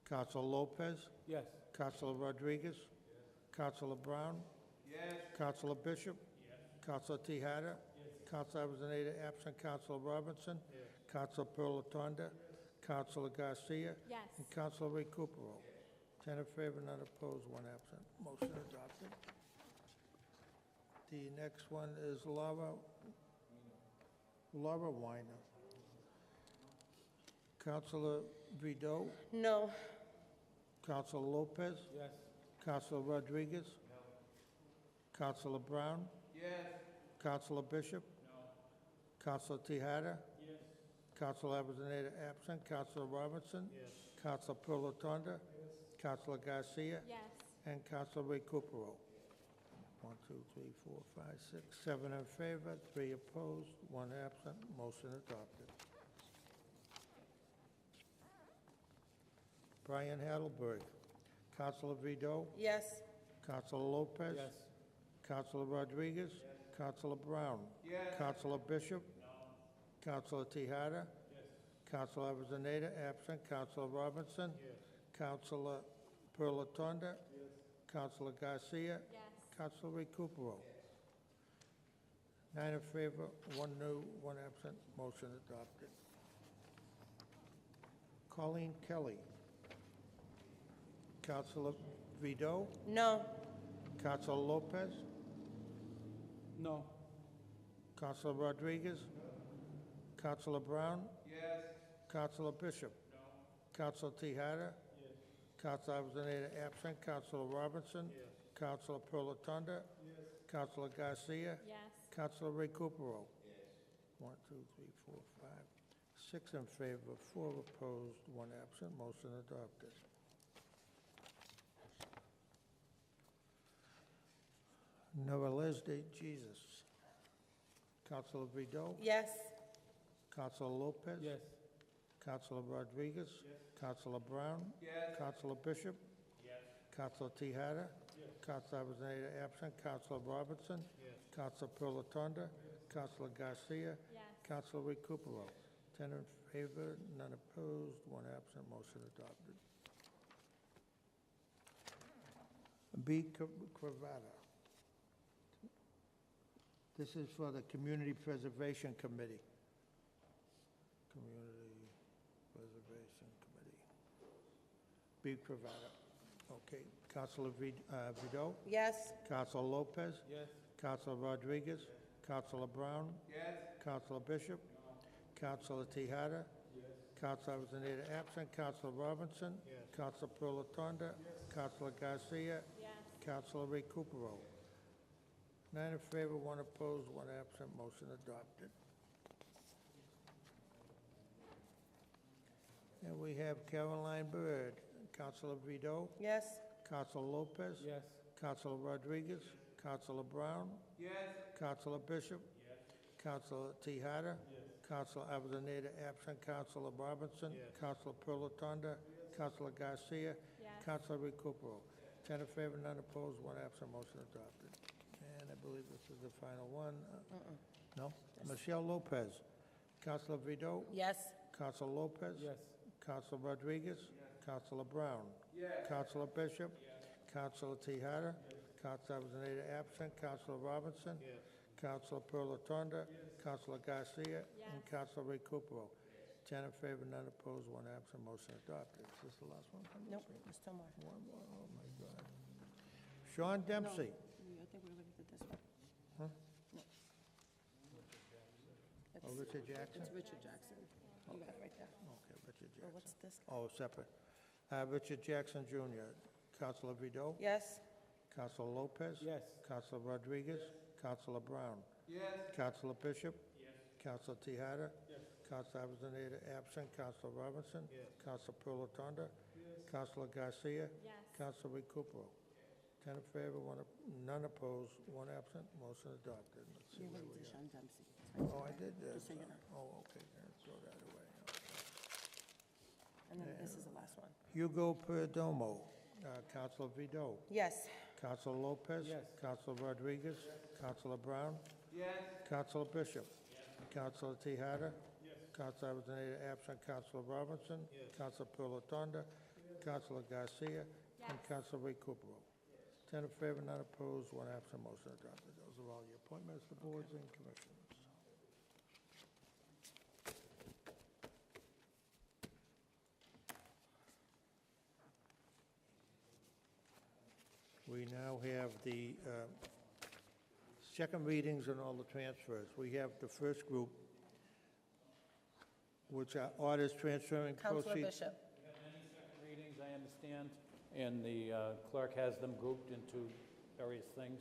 Counselor Lopez? Yes. Counselor Rodriguez? Counselor Brown? Yes. Counselor Bishop? Counselor Tahada? Counselor Avellaneda, absent. Counselor Robinson? Counselor Pilatanda? Counselor Garcia? Yes. And Counselor Ray Cooperall. 10 in favor, none opposed, 1 absent. Motion adopted. The next one is Laura Weiner. Counselor Vido? No. Counselor Lopez? Yes. Counselor Rodriguez? Counselor Brown? Yes. Counselor Bishop? Counselor Tahada? Counselor Avellaneda, absent. Counselor Robinson? Counselor Pilatanda? Counselor Garcia? Yes. And Counselor Ray Cooperall. 1, 2, 3, 4, 5, 6, 7 in favor, 3 opposed, 1 absent. Motion adopted. Brian Hadelberg. Counselor Vido? Yes. Counselor Lopez? Yes. Counselor Rodriguez? Counselor Brown? Yes. Counselor Bishop? Counselor Tahada? Counselor Avellaneda, absent. Counselor Robinson? Counselor Pilatanda? Counselor Garcia? Yes. Counselor Ray Cooperall? 9 in favor, 1 no, 1 absent. Motion adopted. Colleen Kelly. Counselor Vido? No. Counselor Lopez? No. Counselor Rodriguez? Counselor Brown? Yes. Counselor Bishop? Council Tahada? Yes. Council Avellaneda absent. Council Robinson? Yes. Council Pilatanda? Yes. Council Garcia? Yes. Council Ray Recupero? Yes. 1, 2, 3, 4, 5, 6 in favor, 4 opposed, 1 absent. Motion adopted. Novelesde Jesus. Councilor Vido? Yes. Councilor Lopez? Yes. Councilor Rodriguez? Yes. Councilor Brown? Yes. Councilor Bishop? Yes. Councilor Tahada? Yes. Councilor Avellaneda absent. Councilor Robinson? Yes. Councilor Pilatanda? Yes. Councilor Garcia? Yes. Councilor Recupero? 10 in favor, none opposed, 1 absent. Motion adopted. B. Cravata. This is for the Community Preservation Committee. Community Preservation Committee. B. Cravata. Okay. Councilor Vido? Yes. Councilor Lopez? Yes. Councilor Rodriguez? Yes. Councilor Brown? Yes. Councilor Bishop? Councilor Tahada? Yes. Councilor Avellaneda absent. Councilor Robinson? Yes. Councilor Pilatanda? Yes. Councilor Garcia? Yes. Councilor Recupero? 9 in favor, 1 opposed, 1 absent. Motion adopted. And we have Caroline Byrd. Councilor Vido? Yes. Councilor Lopez? Yes. Councilor Rodriguez? Councilor Brown? Yes. Councilor Bishop? Yes. Councilor Tahada? Yes. Councilor Avellaneda absent. Councilor Robinson? Yes. Councilor Pilatanda? Yes. Councilor Garcia? Yes. Councilor Recupero? 10 in favor, none opposed, 1 absent. Motion adopted. And I believe this is the final one. No? Michelle Lopez. Councilor Vido? Yes. Councilor Lopez? Yes. Councilor Rodriguez? Yes. Councilor Brown? Yes. Councilor Bishop? Yes. Councilor Tahada? Yes. Councilor Avellaneda absent. Councilor Robinson? Yes. Councilor Pilatanda? Yes. Councilor Garcia? Yes. And Councilor Recupero? Yes. 10 in favor, none opposed, 1 absent. Motion adopted. Is this the last one? Nope, there's still more. One more. Oh, my God. Sean Dempsey. I think we already did this one. Huh? No. Oh, Richard Jackson? It's Richard Jackson. You got it right there. Okay, Richard Oh, Jackson. what's this? Oh, separate. Richard Jackson Jr., Councilor Vido? Yes. Councilor Lopez? Yes. Councilor Rodriguez? Councilor Brown? Yes. Councilor Bishop? Yes. Councilor Tahada? Yes. Councilor Avellaneda absent. Councilor Robinson? Yes. Councilor Pilatanda? Yes. Councilor Garcia? Yes. Councilor Recupero? 10 in favor, none opposed, 1 absent. Motion adopted. Let's see You where already we did are. Sean Dempsey. Oh, I did that. Just so you know. Oh, okay, throw that away. And then this is the last one. Hugo Perdomo, Councilor Vido. Yes. Councilor Lopez. Yes. Councilor Rodriguez. Councilor Brown. Yes. Councilor Bishop. Councilor Tahada. Councilor Avellaneda absent. Councilor Robinson. Councilor Pilatanda. Councilor Garcia. And Councilor Recupero. 10 in favor, none opposed, 1 absent. Motion adopted. Those are all your appointments to boards and commissions. We now have the second readings on all the transfers. We have the first group, which are orders transferring Councilor proceeds. Bishop. We have many second readings, I understand, and the clerk has them grouped into various things.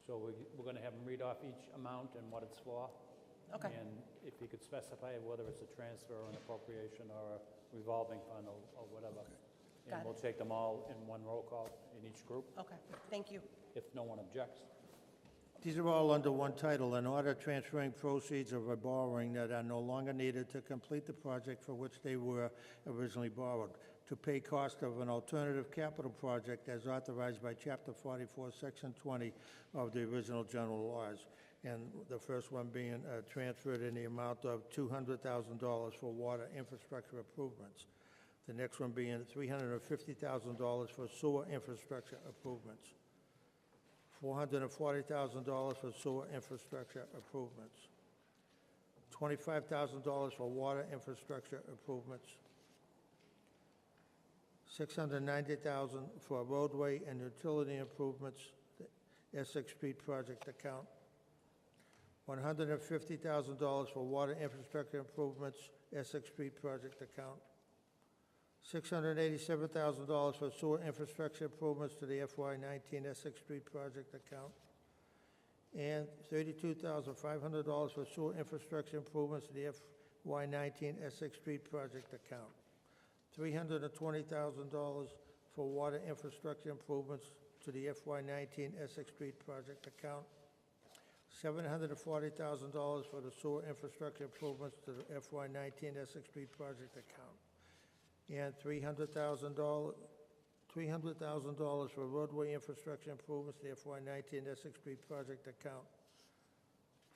So we're going to have them read off each amount and what it's for. Okay. And if you could specify whether it's a transfer or an appropriation or a revolving fund or whatever. Got And it. we'll take them all in one roll call in each group, Okay, thank you. if no one objects. These are all under one title, an order transferring proceeds of a borrowing that are no longer needed to complete the project for which they were originally borrowed, to pay cost of an alternative capital project as authorized by Chapter 44, Section 20 of the original general laws. And the first one being transferred in the amount of $200,000 for water infrastructure improvements. The next one being $350,000 for sewer infrastructure improvements. $440,000 for sewer infrastructure improvements. $25,000 for water infrastructure improvements. $690,000 for roadway and utility improvements, the Essex Street project account. $150,000 for water infrastructure improvements, Essex Street project account. $687,000 for sewer infrastructure improvements to the FY19 Essex Street project account, and $32,500 for sewer infrastructure improvements to the FY19 Essex Street project account, $320,000 for water infrastructure improvements to the FY19 Essex Street project account, $740,000 for the sewer infrastructure improvements to the FY19 Essex Street project account, and $300,000 for roadway infrastructure improvements to the FY19 Essex Street project account,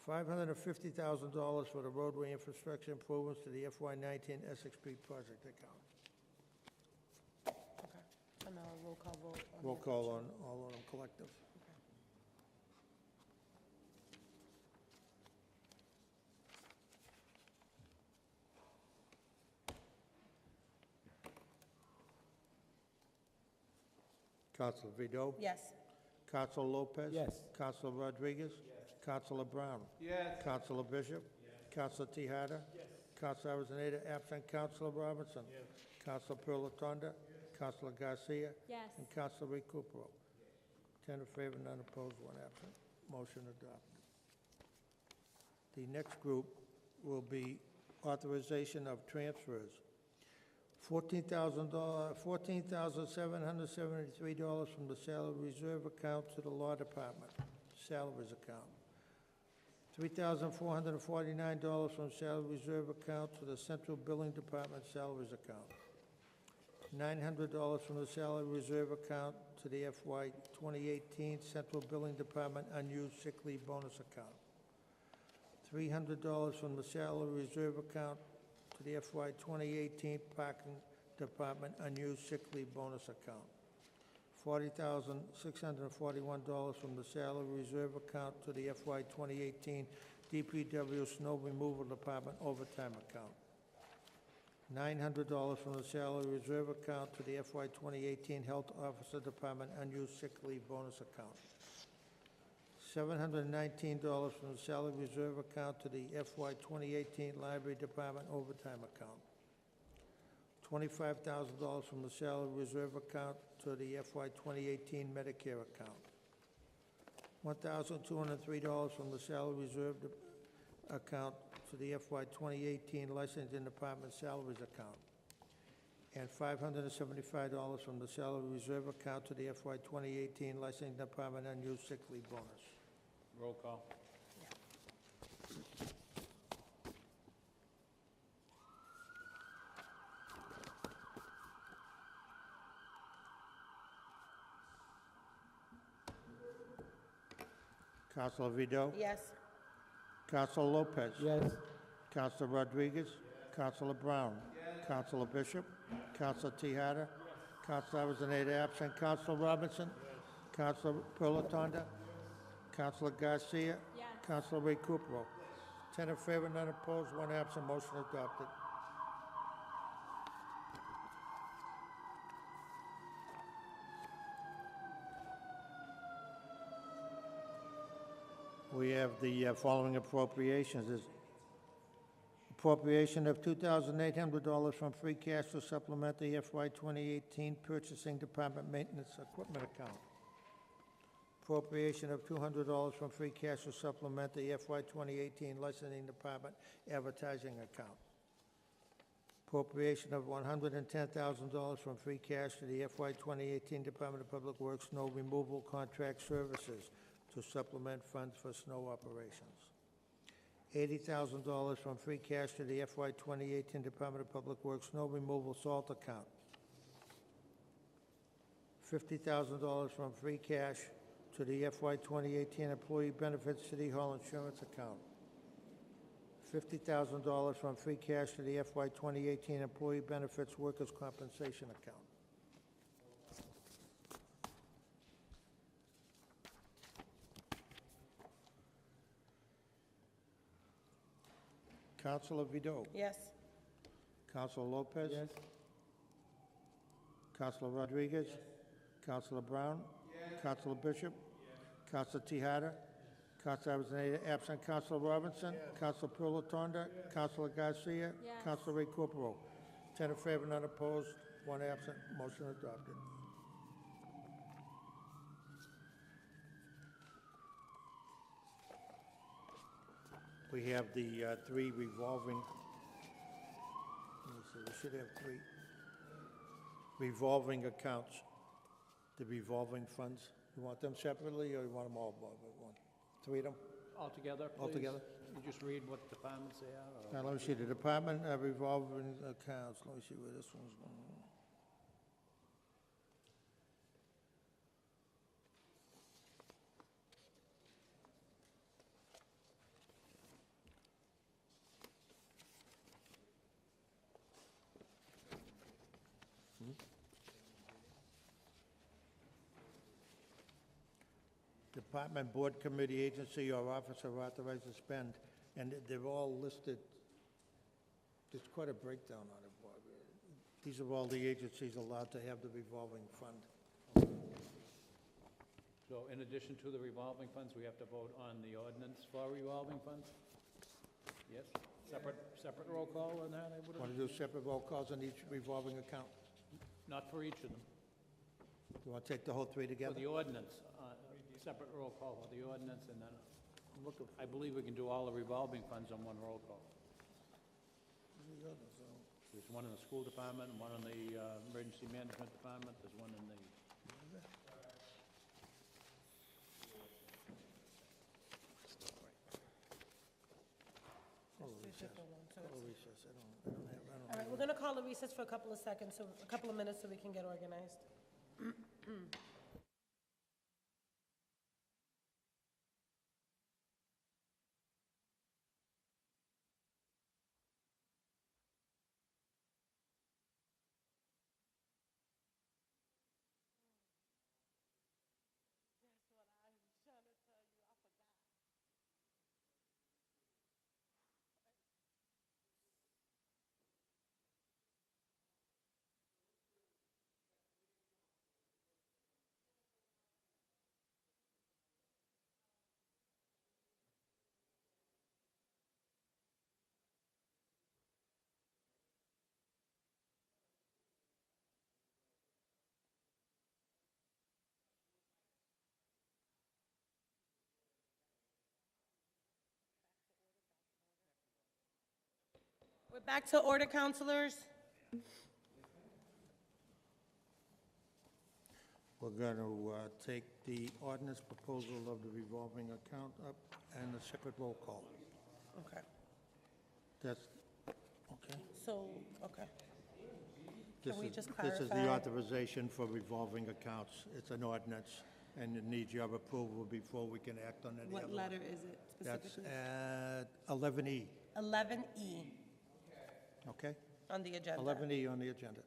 $550,000 for the roadway infrastructure improvements to the FY19 Essex Street project account. So now a roll call vote. Roll call on all of them collective. Councilor Vido? Yes. Councilor Lopez? Yes. Councilor Rodriguez? Yes. Councilor Brown? Yes. Councilor Bishop? Yes. Councilor Tahada? Yes. Councilor Avellaneda, absent. Councilor Robinson? Yes. Councilor Pilatanda? Yes. Councilor Garcia? Yes. And Councilor Recupero? Yes. 10 in favor, none opposed, 1 absent. Motion adopted. The next group will be authorization of transfers. $14,773 from the salary reserve account to the law department, salaries account. $3,449 from salary reserve account to the central billing department salaries account. $900 from the salary reserve account to the FY 2018 central billing department unused sick leave bonus account. $300 from the salary reserve account to the FY 2018 Parking Department unused sick leave bonus account. $40,641 from the salary reserve account to the FY 2018 DPW Snow Removal Department overtime account. $900 from the salary reserve account to the FY 2018 Health Officer Department unused sick leave bonus account. $719 from the salary reserve account to the FY 2018 Library Department overtime account. $25,000 from the salary reserve account to the FY 2018 Medicare account. $1,203 from the salary reserve account to the FY 2018 Licensing Department salaries account. And $575 from the salary reserve account to the FY 2018 Licensing Department unused sick leave bonus. Roll call. Councilor Vido? Yes. Councilor Lopez? Yes. Councilor Rodriguez? Councilor Brown? Councilor Bishop? Councilor Tahada? Councilor Avellaneda, absent. Councilor Robinson? Councilor Pilatanda? Councilor Garcia? Yes. Councilor Recupero? 10 in favor, none opposed, 1 absent. Motion adopted. We have the following appropriations. There's appropriation of $2,800 from free cash to supplement the FY 2018 Purchasing Department Maintenance Equipment account. Appropriation of $200 from free cash to supplement the FY 2018 Licensing Department Advertising account. Appropriation of $110,000 from free cash to the FY 2018 Department of Public Works Snow Removal Contract Services to supplement funds for snow operations. $80,000 from free cash to the FY 2018 Department of Public Works Snow Removal Salt account. $50,000 from free cash to the FY 2018 Employee Benefits City Hall Insurance account. $50,000 from free cash to the FY 2018 Employee Benefits Workers' Compensation account. Councilor Vido? Yes. Councilor Lopez? Yes. Councilor Rodriguez? Yes. Councilor Brown? Yes. Councilor Bishop? Yes. Councilor Tahada? Yes. Councilor Avellaneda, absent. Councilor Robinson? Yes. Councilor Pilatanda? Yes. Councilor Garcia? Yes. Councilor Recupero? 10 in favor, none opposed, one absent, motion adopted. We have the three revolving, let me see, we should have three revolving accounts, the revolving funds. You want them separately, or you want them all above at one? Three of them? Altogether, please? Altogether? You just read what departments they are? or- Now, let me see, the department revolving accounts, let me see where this one's going. Department, board, committee, agency, or officer authorized to spend, and they're all listed. There's quite a breakdown on it, Bob. These are all the agencies allowed to have the revolving fund. So in addition to the revolving funds, we have to vote on the ordinance for revolving funds? Yes? Separate roll call on that, I would Want have? to do separate roll calls on each revolving account? Not for each of them. You want to take the whole three For together? the ordinance, separate roll call for the ordinance, and then I believe we can do all the revolving funds on one roll call. There's one in the school department, and one in the emergency management department, there's one in the... All right, we're going to call a recess for a couple of seconds, so a couple of minutes so we can get organized. We're back to order, counselors. We're going to take the ordinance proposal of the revolving account up and a separate roll call. Okay, That's, okay. so, okay. This Can we is- just This is the clarify? authorization for revolving accounts. It's an ordinance, and it needs your approval before we can act on any other What one. letter is it That's specifically? at 11E, 11E okay? on the agenda. 11E on the agenda.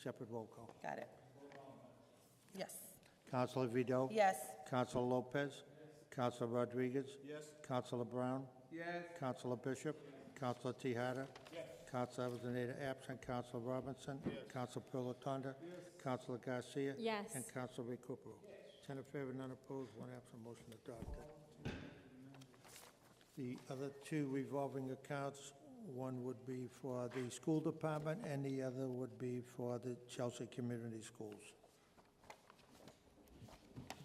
Separate roll call. Got it. Yes. Counselor Vido? Yes. Counselor Lopez? Counselor Rodriguez? Yes. Counselor Brown? Yes. Counselor Bishop? Counselor Tahada? Yes. Counselor Avellaneda absent. Counselor Robinson? Yes. Counselor Pilatanda? Yes. Counselor Garcia? Yes. And Counselor Recupero? 10 in favor, none opposed, one absent, motion adopted. The other two revolving accounts, one would be for the school department and the other would be for the Chelsea Community Schools.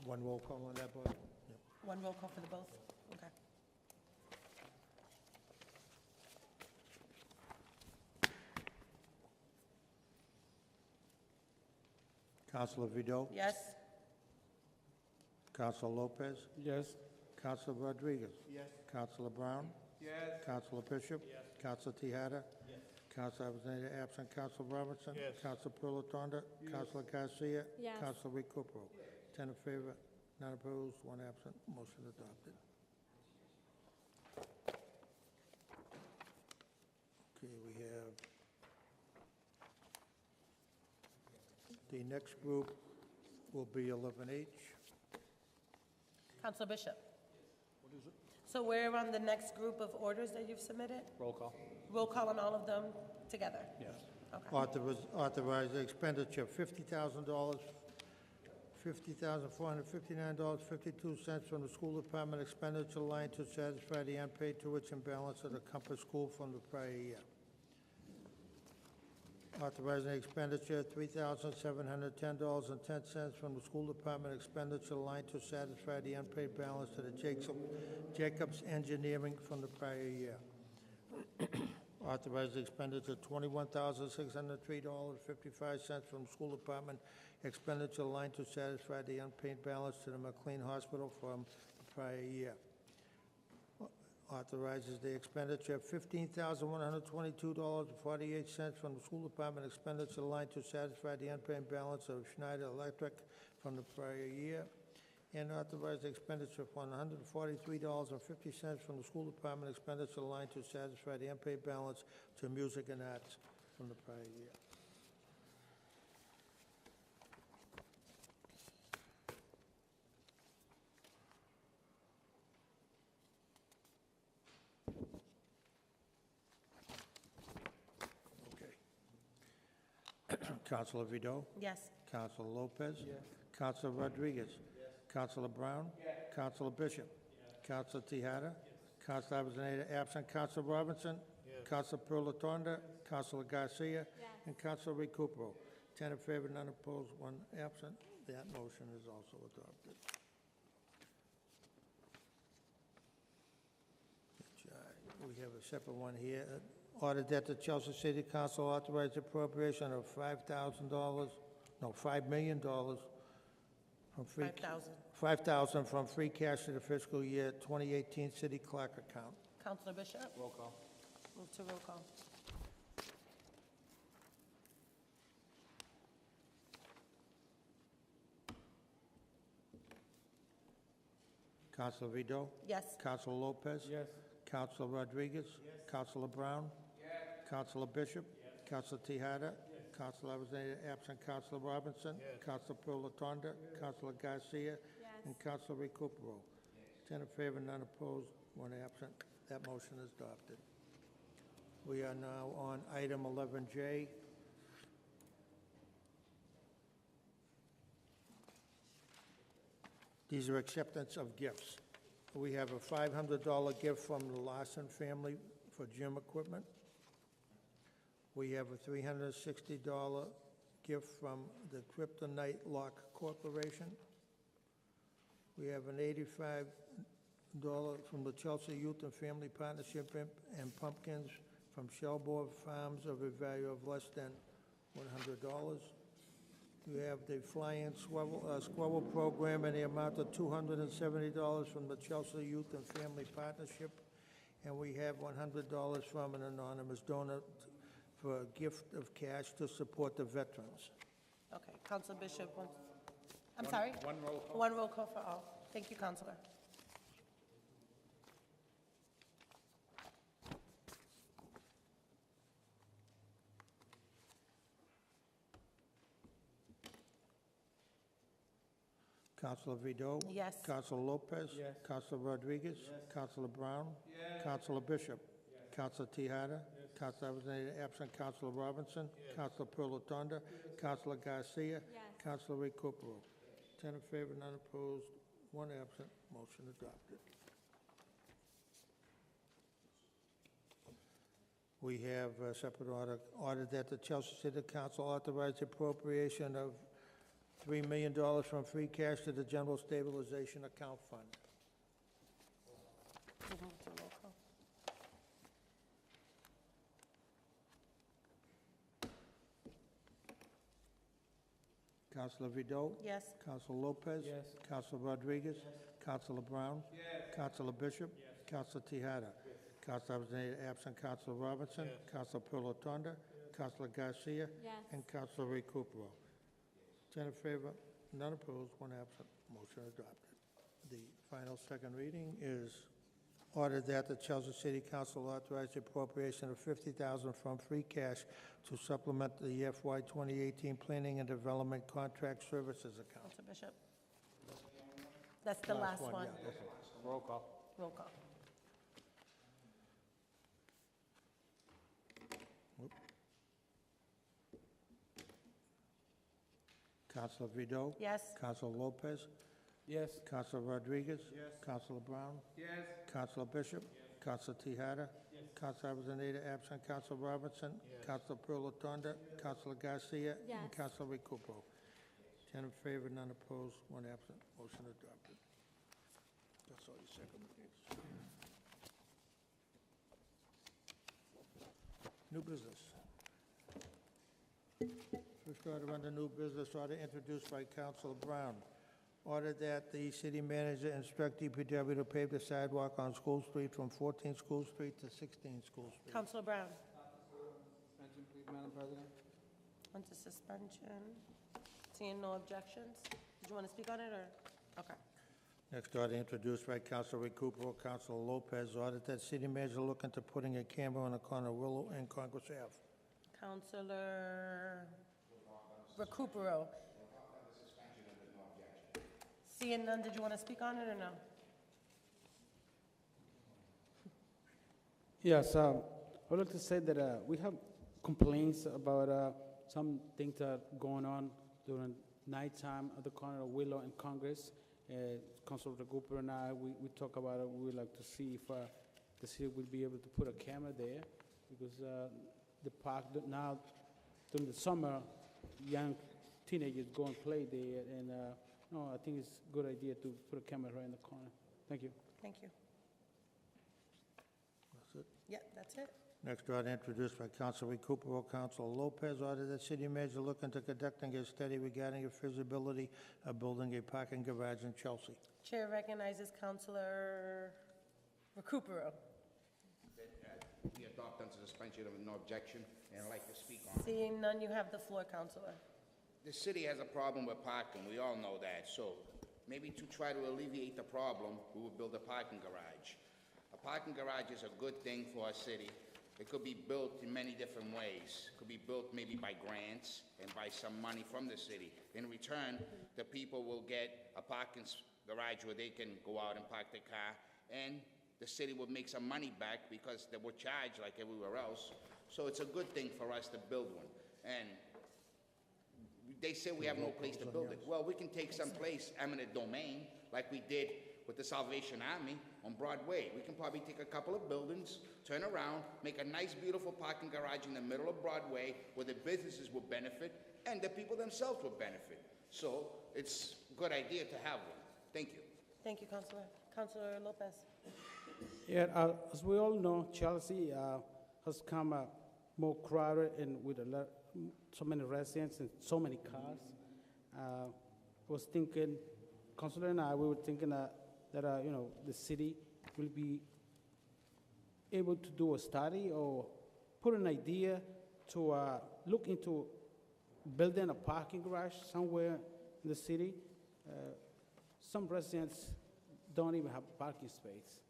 One roll call on that, Board? Yep. One roll call for the both? Okay. Counselor Vido? Yes. Counselor Lopez? Yes. Counselor Rodriguez? Yes. Counselor Brown? Yes. Counselor Bishop? Yes. Counselor Tahada? Yes. Counselor Avellaneda absent. Counselor Robinson? Yes. Counselor Pilatanda? Yes. Counselor Garcia? Yes. Counselor Recupero? 10 in favor, none opposed, one absent, motion adopted. Okay, we have the next group will be 11H. Counselor Bishop? What is it? So we're on the next group of orders that you've submitted? Roll call? Roll call on all of them together? Yes. Okay. Authorize the expenditure of $50,000, $50,459.52 from the school department expenditure line to satisfy the unpaid tuition balance of the Compass School from the prior year. Authorizing expenditure $3,710.10 from the school department expenditure line to satisfy the unpaid balance to the Jacobs Engineering from the prior year. Authorized expenditure $21,603.55 from school department expenditure line to satisfy the unpaid balance to the McLean Hospital from the prior year. Authorizes the expenditure of $15,122.48 from the school department expenditure line to satisfy the unpaid balance of Schneider Electric from the prior year. And authorize the expenditure of $143.50 from the school department expenditure line to satisfy the unpaid balance to music and arts from the prior year. Okay. Councilor Vido? Yes. Councilor Lopez? Yes. Councilor Rodriguez? Councilor Brown? Councilor Bishop? Councilor Tahada? Councilor Avellaneda absent. Councilor Robinson? Councilor Pilatanda? Councilor Garcia? And Councilor Recupero. 10 in favor, none opposed, 1 absent. That motion is also adopted. We have a separate one here. Ordered that the Chelsea City Council authorize appropriation of $5 million from free... 5,000. 5,000 from free cash to the fiscal year 2018 city clerk account. Councilor Bishop? Roll call. Move to roll call. Councilor Vido? Yes. Councilor Lopez? Yes. Councilor Rodriguez? Yes. Councilor Brown? Yes. Councilor Bishop? Yes. Councilor Tahada? Yes. Councilor Avellaneda absent. Councilor Robinson? Yes. Councilor Pilatanda? Yes. Councilor Garcia? And Councilor Recupero. Yes. 10 in favor, none opposed, 1 absent. That motion is adopted. We are now on item 11J. These are acceptance of gifts. We have a $500 gift from the Larson family for gym equipment. We have a $360 gift from the Kryptonite Lock Corporation. We have an $85 from the Chelsea Youth and Family Partnership and pumpkins from Shelbourne Farms of a value of less than $100. We have the Fly-In Squirrel Program in the amount of $270 from the Chelsea Youth and Family Partnership. And we have $100 from an anonymous donor for a gift of cash to support the veterans. Okay, Councilor Bishop. I'm sorry? One roll call. One roll call for all. Thank you, Councilor. Councilor Vido? Yes. Councilor Lopez? Yes. Councilor Rodriguez? Yes. Councilor Brown? Yes. Councilor Bishop? Yes. Councilor Tahada? Yes. Councilor Avellaneda absent. Councilor Robinson? Yes. Councilor Pilatanda? Yes. Councilor Garcia? Yes. Councilor Recupero. 10 in favor, none opposed, 1 absent. Motion adopted. We have a separate order that the Chelsea City Council authorize the appropriation of $3 million from free cash to the General Stabilization Account Fund. Move to roll call. Councilor Vido? Yes. Councilor Lopez? Yes. Councilor Rodriguez? Yes. Councilor Brown? Yes. Councilor Bishop? Yes. Councilor Tahada? Yes. Councilor Avellaneda absent. Councilor Robinson? Yes. Councilor Pilatanda? Yes. Councilor Garcia? Yes. And Councilor Recupero. 10 in favor, none opposed, 1 absent. Motion adopted. The final second reading is ordered that the Chelsea City Council authorize the appropriation of $50,000 from free cash to supplement the FY 2018 Planning and Development Contract Services account. Councilor Bishop. That's the last one. Yeah, that's it. Roll call. Roll call. Councilor Vido? Yes. Councilor Lopez? Yes. Councilor Rodriguez? Yes. Councilor Brown? Yes. Councilor Bishop? Yes. Councilor Tahada? Yes. Councilor Avellaneda absent. Councilor Robinson? Councilor Pilatanda? Councilor Garcia? And Yes. Councilor Recupero. 10 in favor, none opposed, one absent. Motion adopted. That's all your second readings. New business. First order under new business, order introduced by Councilor Brown. Order that the city manager instruct DPW to pave the sidewalk on School Street from 14 School Street to 16 School Street. Councilor Brown, Suspension, please, Madam President. on to suspension. Seeing no objections, did you want to speak on it, or? Okay. Next order introduced by Councilor Recupero, Councilor Lopez, order that city manager look into putting a camera on the corner of Willow and Congress Ave. Councilor Recupero. Seeing none, did you want to speak on it, or no? Yes, I would like to say that we have complaints about some things that are going on during nighttime at the corner of Willow and Congress. Councilor Recupero and I, we talk about it. We would like to see if the city will be able to put a camera there, because the park now, during the summer, young teenagers go and play there, and no, I think it's a good idea to put a camera right in the corner. Thank you. Thank you. That's it. Yeah, that's it. Next order introduced by Councilor Recupero, Councilor Lopez, order that city manager look into conducting a study regarding the feasibility of building a parking garage in Chelsea. Chair recognizes Councilor Recupero. We adopt under suspension of no objection, and I'd like to speak on it. Seeing none, you have the floor, Councilor. The city has a problem with parking, we all know that, so maybe to try to alleviate the problem, we will build a parking garage. A parking garage is a good thing for our city. It could be built in many different ways. It could be built maybe by grants and by some money from the city. In return, the people will get a parking garage where they can go out and park their car, and the city would make some money back because they were charged like everywhere else. So it's a good thing for us to build one. And they say we have no place to build it. Well, we can take some place, eminent domain, like we did with the Salvation Army on Broadway. We can probably take a couple of buildings, turn around, make a nice, beautiful parking garage in the middle of Broadway where the businesses will benefit and the people themselves will benefit. So it's a good idea to have one. Thank you. Thank you, Councilor. Councilor Lopez. Yeah, as we all know, Chelsea has come more crowded and with so many residents and so many cars. Was thinking, Councilor and I, we were thinking that the city will be able to do a study or put an idea to look into building a parking garage somewhere in the city. Some residents don't even have parking space.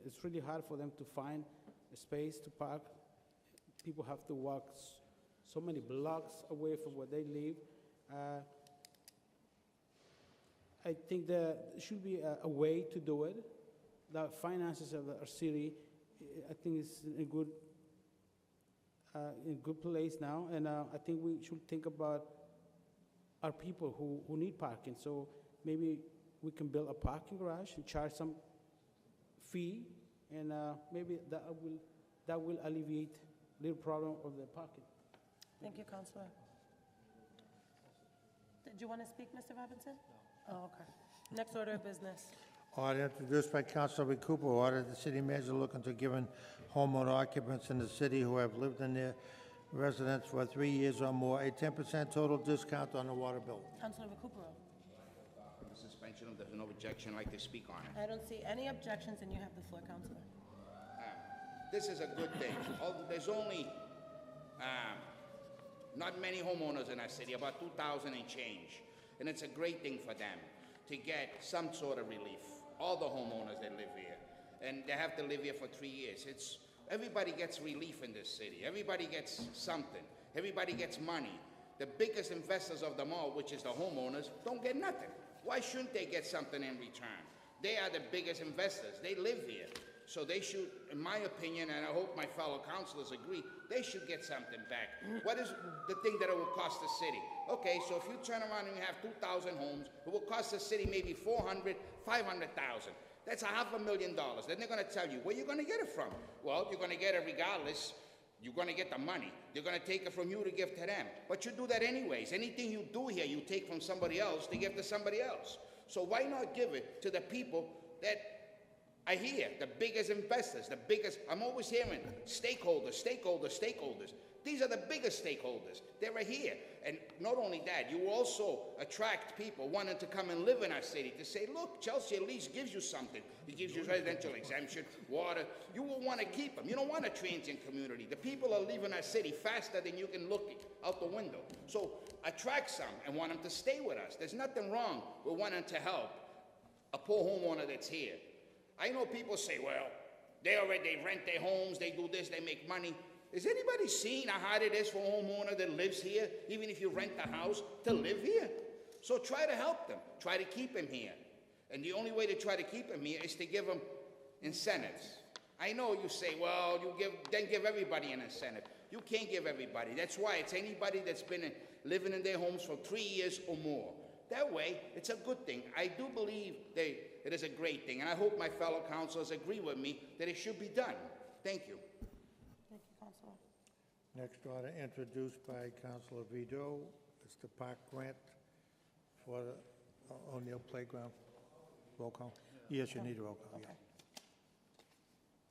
It's really hard for them to find a space to park. People have to walk so many blocks away from where they live. I think there should be a way to do it. The finances of our city, I think, is in a good place now, and I think we should think about our people who need parking. So maybe we can build a parking garage and charge some fee, and maybe that will alleviate the problem of the parking. Thank you, Councilor. Did you want to speak, Mr. Robinson? No. Oh, okay. Next order of business. Order introduced by Councilor Recupero, order the city manager look into giving homeowner occupants in the city who have lived in their residence for 3 years or more a 10% total discount on the water bill. Councilor Recupero. The suspension, if there's no objection, I'd like to speak on it. I don't see any objections, and you have the floor, Councilor. This is a good thing. There's only not many homeowners in our city, about 2,000 and change. And it's a great thing for them to get some sort of relief. All the homeowners that live here. And they have to live here for 3 years. Everybody gets relief in this city. Everybody gets something. Everybody gets money. The biggest investors of them all, which is the homeowners, don't get nothing. Why shouldn't they get something in return? They are the biggest investors. They live here. So they should, in my opinion, and I hope my fellow councilors agree, they should get something back. What is the thing that it will cost the city? Okay, so if you turn around and you have 2,000 homes, it will cost the city maybe 400, 500,000. That's $500,000. Then they're gonna tell you, where you gonna get it from? Well, you're gonna get it regardless. You're gonna get the money. They're gonna take it from you to give to them. But you do that anyways. Anything you do here, you take from somebody else to give to somebody else. So why not give it to the people that are here, the biggest investors, the biggest, I'm always hearing stakeholders, stakeholders, stakeholders. These are the biggest stakeholders. They're right here. And not only that, you also attract people wanting to come and live in our city to say, look, Chelsea at least gives you something. It gives you residential exemption, water. You will want to keep them. You don't want a transient community. The people are leaving our city faster than you can look out the window. So attract some and want them to stay with us. There's nothing wrong with wanting to help a poor homeowner that's here. I know people say, well, they rent their homes, they do this, they make money. Has anybody seen how hard it is for a homeowner that lives here, even if you rent the house, to live here? So try to help them. Try to keep them here. And the only way to try to keep them here is to give them incentives. I know you say, well, then give everybody an incentive. You can't give everybody. That's why it's anybody that's been living in their homes for 3 years or more. That way, it's a good thing. I do believe it is a great thing, and I hope my fellow councilors agree with me that it should be done. Thank you. Thank you, Councilor. Next order introduced by Councilor Vido. It's the park grant for the O'Neill Playground. Roll call? Yes, you need a roll call, yeah.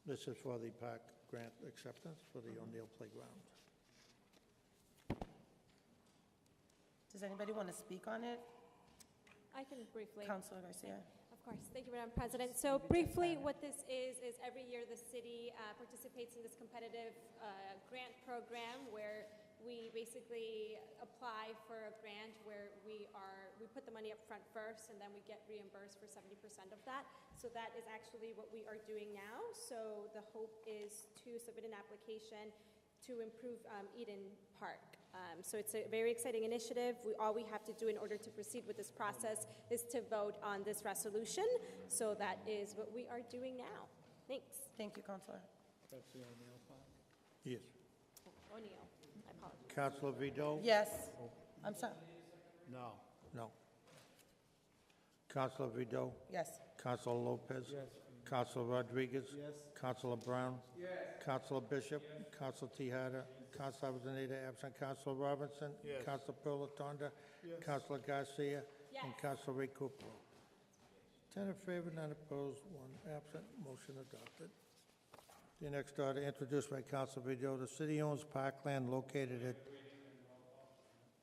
This is for the park grant acceptance for the O'Neill Playground. Does anybody want to speak on it? I can briefly. Councilor Garcia. Of course. Thank you, Madam President. So briefly, what this is every year the city participates in this competitive grant program where we basically apply for a grant where we put the money up front first and then we get reimbursed for 70% of that. So that is actually what we are doing now. So the hope is to submit an application to improve Eden Park. So it's a very exciting initiative. All we have to do in order to proceed with this process is to vote on this resolution. So that is what we are doing now. Thanks. Thank you, Councilor. That's the O'Neill Park. Yes. O'Neill, I apologize. Councilor Vido? Yes. I'm sorry. No. No. Councilor Vido? Yes. Councilor Lopez? Yes. Councilor Rodriguez? Yes. Councilor Brown? Yes. Councilor Bishop? Councilor Tahada? Councilor Avellaneda absent. Councilor Robinson? Yes. Councilor Pilatanda? Yes. Councilor Garcia? Yes. And Councilor Ray Cooper. 10 in favor, none opposed, 1 absent. Motion adopted. The next order introduced by Councilor Vido. The city owns parkland located at...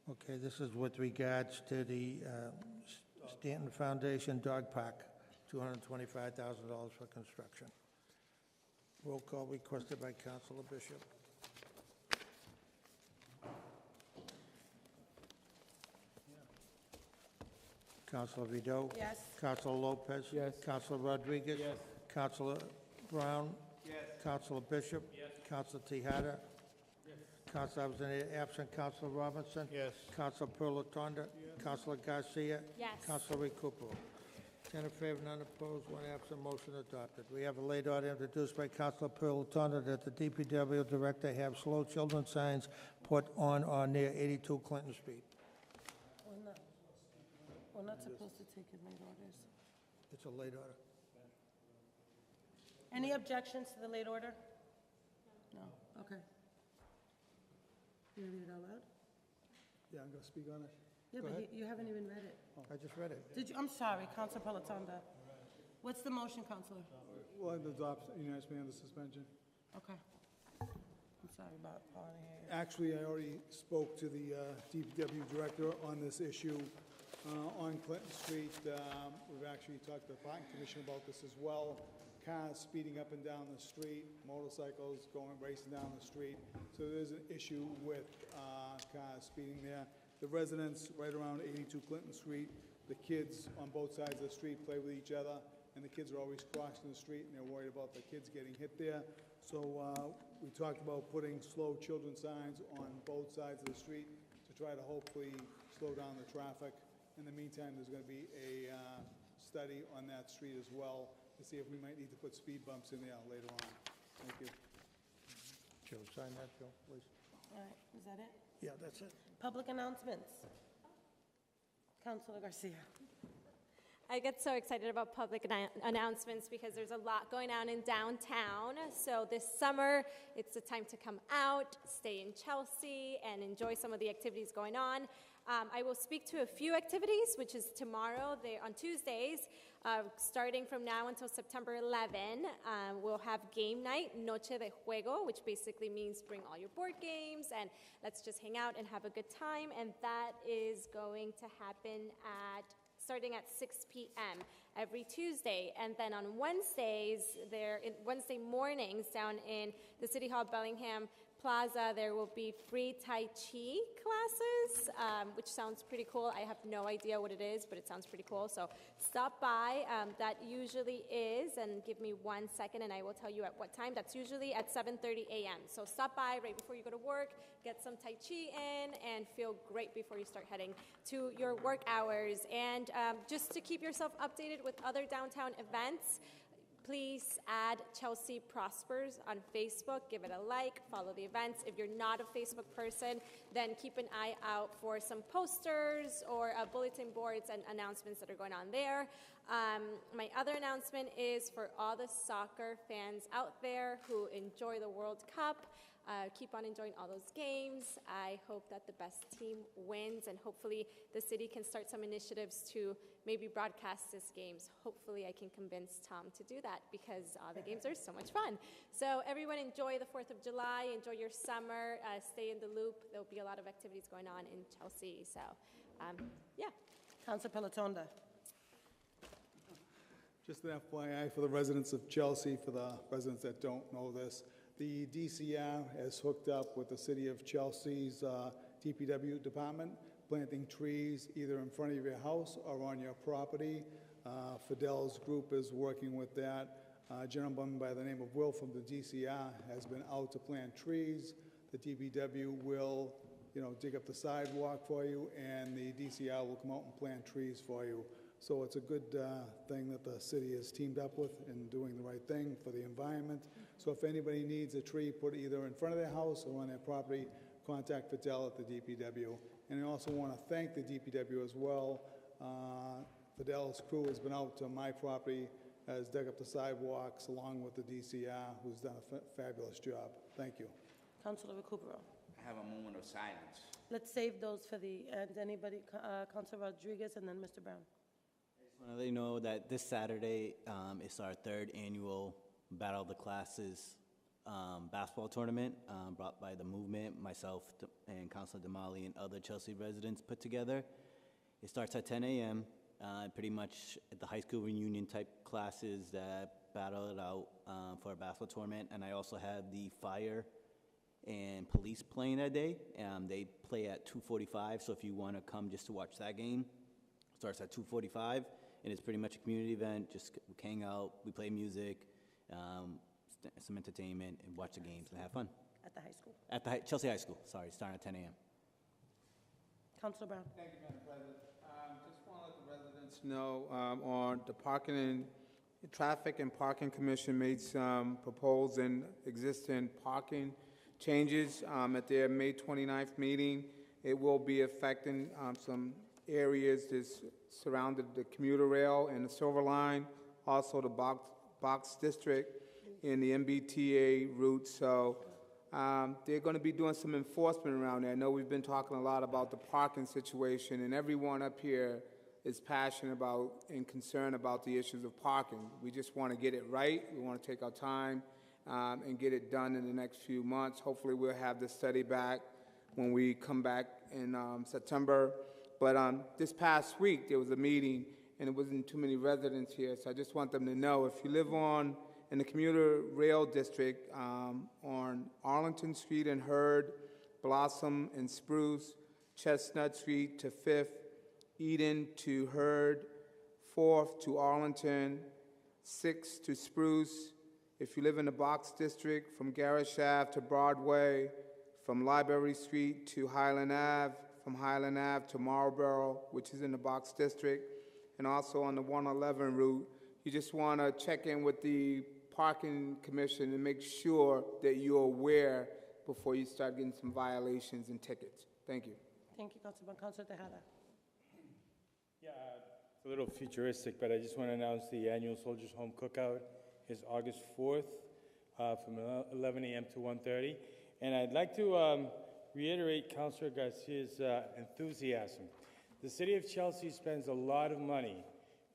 Okay, this is with regards to the Stanton Foundation Dog Park, $225,000 for construction. Roll call requested by Councilor Bishop. Councilor Vido? Yes. Councilor Lopez? Yes. Councilor Rodriguez? Yes. Councilor Brown? Yes. Councilor Bishop? Yes. Councilor Tahada? Yes. Councilor Avellaneda absent. Councilor Robinson? Yes. Councilor Pilatanda? Yes. Councilor Garcia? Yes. Councilor Ray Cooper. 10 in favor, none opposed, 1 absent. Motion adopted. We have a late order introduced by Councilor Pilatanda that the DPW director have slow children signs put on or near 82 Clinton Street. We're not supposed to take in late orders. It's a late order. Any objections to the late order? No. Okay. You want to read it out loud? Yeah, I'm going to speak on it. Yeah, Go but ahead. you haven't even read it. I just read it. Did you? I'm sorry, Councilor Pilatanda. What's the motion, Councilor? Well, I'd adopt unanimously under suspension. Okay. I'm sorry about calling here. Actually, I already spoke to the DPW director on this issue on Clinton Street. We've actually talked to the Parking Commission about this as well. Cars speeding up and down the street, motorcycles racing down the street. So there's an issue with cars speeding there. The residents right around 82 Clinton Street, the kids on both sides of the street play with each other, and the kids are always crossing the street, and they're worried about the kids getting hit there. So we talked about putting slow children signs on both sides of the street to try to hopefully slow down the traffic. In the meantime, there's going to be a study on that street as well to see if we might need to put speed bumps in there later on. Thank you. Joe, sign that, Joe, please. All right, is that it? Yeah, that's it. Public announcements. Councilor Garcia. I get so excited about public announcements because there's a lot going on in downtown. So this summer, it's the time to come out, stay in Chelsea, and enjoy some of the activities going on. I will speak to a few activities, which is tomorrow, on Tuesdays, starting from now until September 11. We'll have game night, Noche de Juego, which basically means bring all your board games and let's just hang out and have a good time. And that is going to happen starting at 6 p.m. every Tuesday. And then on Wednesdays, Wednesday mornings down in the City Hall Bellingham Plaza, there will be free Tai Chi classes, which sounds pretty cool. I have no idea what it is, but it sounds pretty cool. So stop by. That usually is, and give me 1 second and I will tell you at what time. That's usually at 7:30 a.m. So stop by right before you go to work, get some Tai Chi in, and feel great before you start heading to your work hours. And just to keep yourself updated with other downtown events, please add Chelsea Prospers on Facebook. Give it a like, follow the events. If you're not a Facebook person, then keep an eye out for some posters or bulletin boards and announcements that are going on there. My other announcement is for all the soccer fans out there who enjoy the World Cup. Keep on enjoying all those games. I hope that the best team wins, and hopefully the city can start some initiatives to maybe broadcast these games. Hopefully I can convince Tom to do that because all the games are so much fun. So everyone enjoy the 4th of July, enjoy your summer, stay in the loop. There'll be a lot of activities going on in Chelsea. So, yeah. Councilor Pilatanda. Just an FYI for the residents of Chelsea, for the residents that don't know this, the DCR has hooked up with the City of Chelsea's DPW department, planting trees either in front of your house or on your property. Fidel's group is working with that. A gentleman by the name of Will from the DCR has been out to plant trees. The DPW will, dig up the sidewalk for you, and the DCR will come out and plant trees for you. So it's a good thing that the city has teamed up with in doing the right thing for the environment. So if anybody needs a tree put either in front of their house or on their property, contact Fidel at the DPW. And I also want to thank the DPW as well. Fidel's crew has been out to my property, has dug up the sidewalks along with the DCR, who's done a fabulous job. Thank you. Councilor Recupero. I have a moment of silence. Let's save those for the end. Anybody? Councilor Rodriguez and then Mr. Brown. I just want to let you know that this Saturday is our 3rd annual Battle of the Classes basketball tournament brought by the movement, myself and Councilor Damali and other Chelsea residents put together. It starts at 10 a.m. Pretty much at the high school reunion type classes that battle it out for a basketball tournament. And I also have the fire and police playing that day. They play at 2:45, so if you want to come just to watch that game, it starts at 2:45. And it's pretty much a community event, just hang out, we play music, some entertainment, and watch the games and have fun. At the high school. At the Chelsea High School, sorry, starting at 10 a.m. Councilor Brown. Thank you, Madam President. Just want to let the residents know on the Parking and Traffic and Parking Commission made some proposed and existing parking changes at their May 29th meeting. It will be affecting some areas that surrounded the commuter rail and the Silver Line, also the Box District and the MBTA route. So they're going to be doing some enforcement around there. I know we've been talking a lot about the parking situation, and everyone up here is passionate about and concerned about the issues of parking. We just want to get it right. We want to take our time and get it done in the next few months. Hopefully we'll have the study back when we come back in September. But this past week, there was a meeting, and there wasn't too many residents here, so I just want them to know, if you live in the commuter rail district on Arlington Street and Hurd, Blossom and Spruce, Chestnut Street to 5th, Eden to Hurd, 4th to Arlington, 6th to Spruce. If you live in the Box District, from Garrish Ave to Broadway, from Library Street to Highland Ave, from Highland Ave to Marlboro, which is in the Box District, and also on the 111 route. You just want to check in with the Parking Commission and make sure that you're aware before you start getting some violations and tickets. Thank you. Thank you, Councilor Brown. Councilor Tejada. Yeah, It's a little futuristic, but I just want to announce the annual Soldiers Home Cookout is August 4th from 11 a.m. to 1:30. And I'd like to reiterate Councilor Garcia's enthusiasm. The city of Chelsea spends a lot of money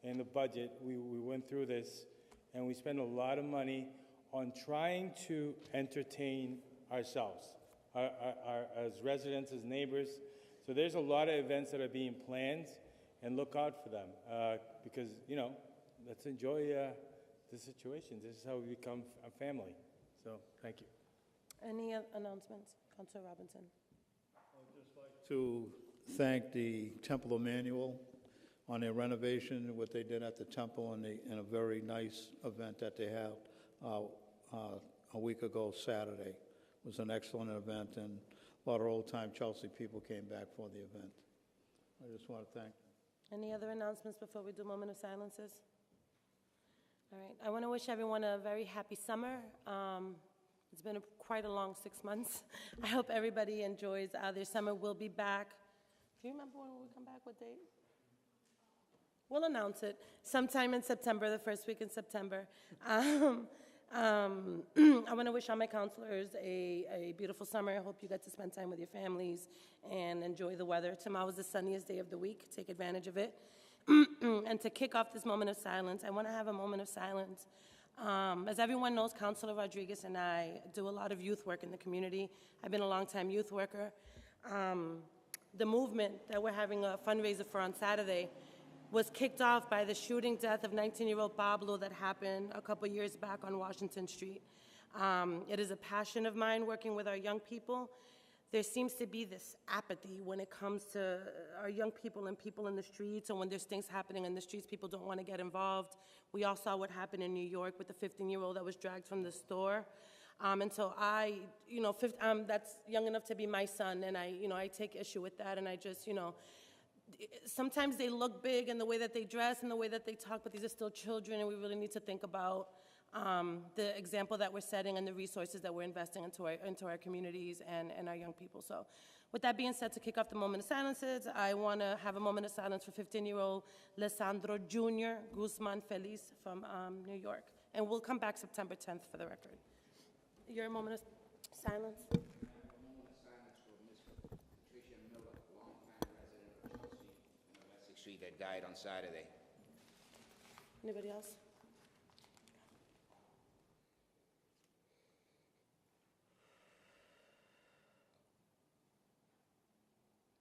in the budget. We went through this, and we spend a lot of money on trying to entertain ourselves, as residents, as neighbors. So there's a lot of events that are being planned, and look out for them, because, you know, let's enjoy the situation. This is how we become a family. So, thank you. Any announcements? Councilor Robinson. To thank the Temple Emmanuel on their renovation, what they did at the temple, and a very nice event that they had a week ago Saturday. It was an excellent event, and a lot of old-time Chelsea people came back for the event. I just want to thank them. Any other announcements before we do moment of silences? All right. I want to wish everyone a very happy summer. It's been quite a long 6 months. I hope everybody enjoys their summer. We'll be back. Do you remember when we come back? What date? We'll announce it sometime in September, the first week in September. I want to wish all my counselors a beautiful summer. I hope you get to spend time with your families and enjoy the weather. Tomorrow is the sunniest day of the week. Take advantage of it. And to kick off this moment of silence, I want to have a moment of silence. As everyone knows, Councilor Rodriguez and I do a lot of youth work in the community. I've been a long-time youth worker. The movement that we're having a fundraiser for on Saturday was kicked off by the shooting death of 19-year-old Pablo that happened a couple years back on Washington Street. It is a passion of mine working with our young people. There seems to be this apathy when it comes to our young people and people in the streets, and when there's things happening in the streets, people don't want to get involved. We all saw what happened in New York with the 15-year-old that was dragged from the store. And so that's young enough to be my son, and I take issue with that, and I just, sometimes they look big in the way that they dress and the way that they talk, but these are still children, and we really need to think about the example that we're setting and the resources that we're investing into our communities and our young people. So with that being said, to kick off the moment of silences, I want to have a moment of silence for 15-year-old Lisandro Jr. Guzman Feliz from New York. And we'll come back September 10th for the record. Your moment of silence. Street that died on Saturday. Anybody else?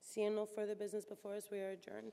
Seeing no further business before us, we are adjourned.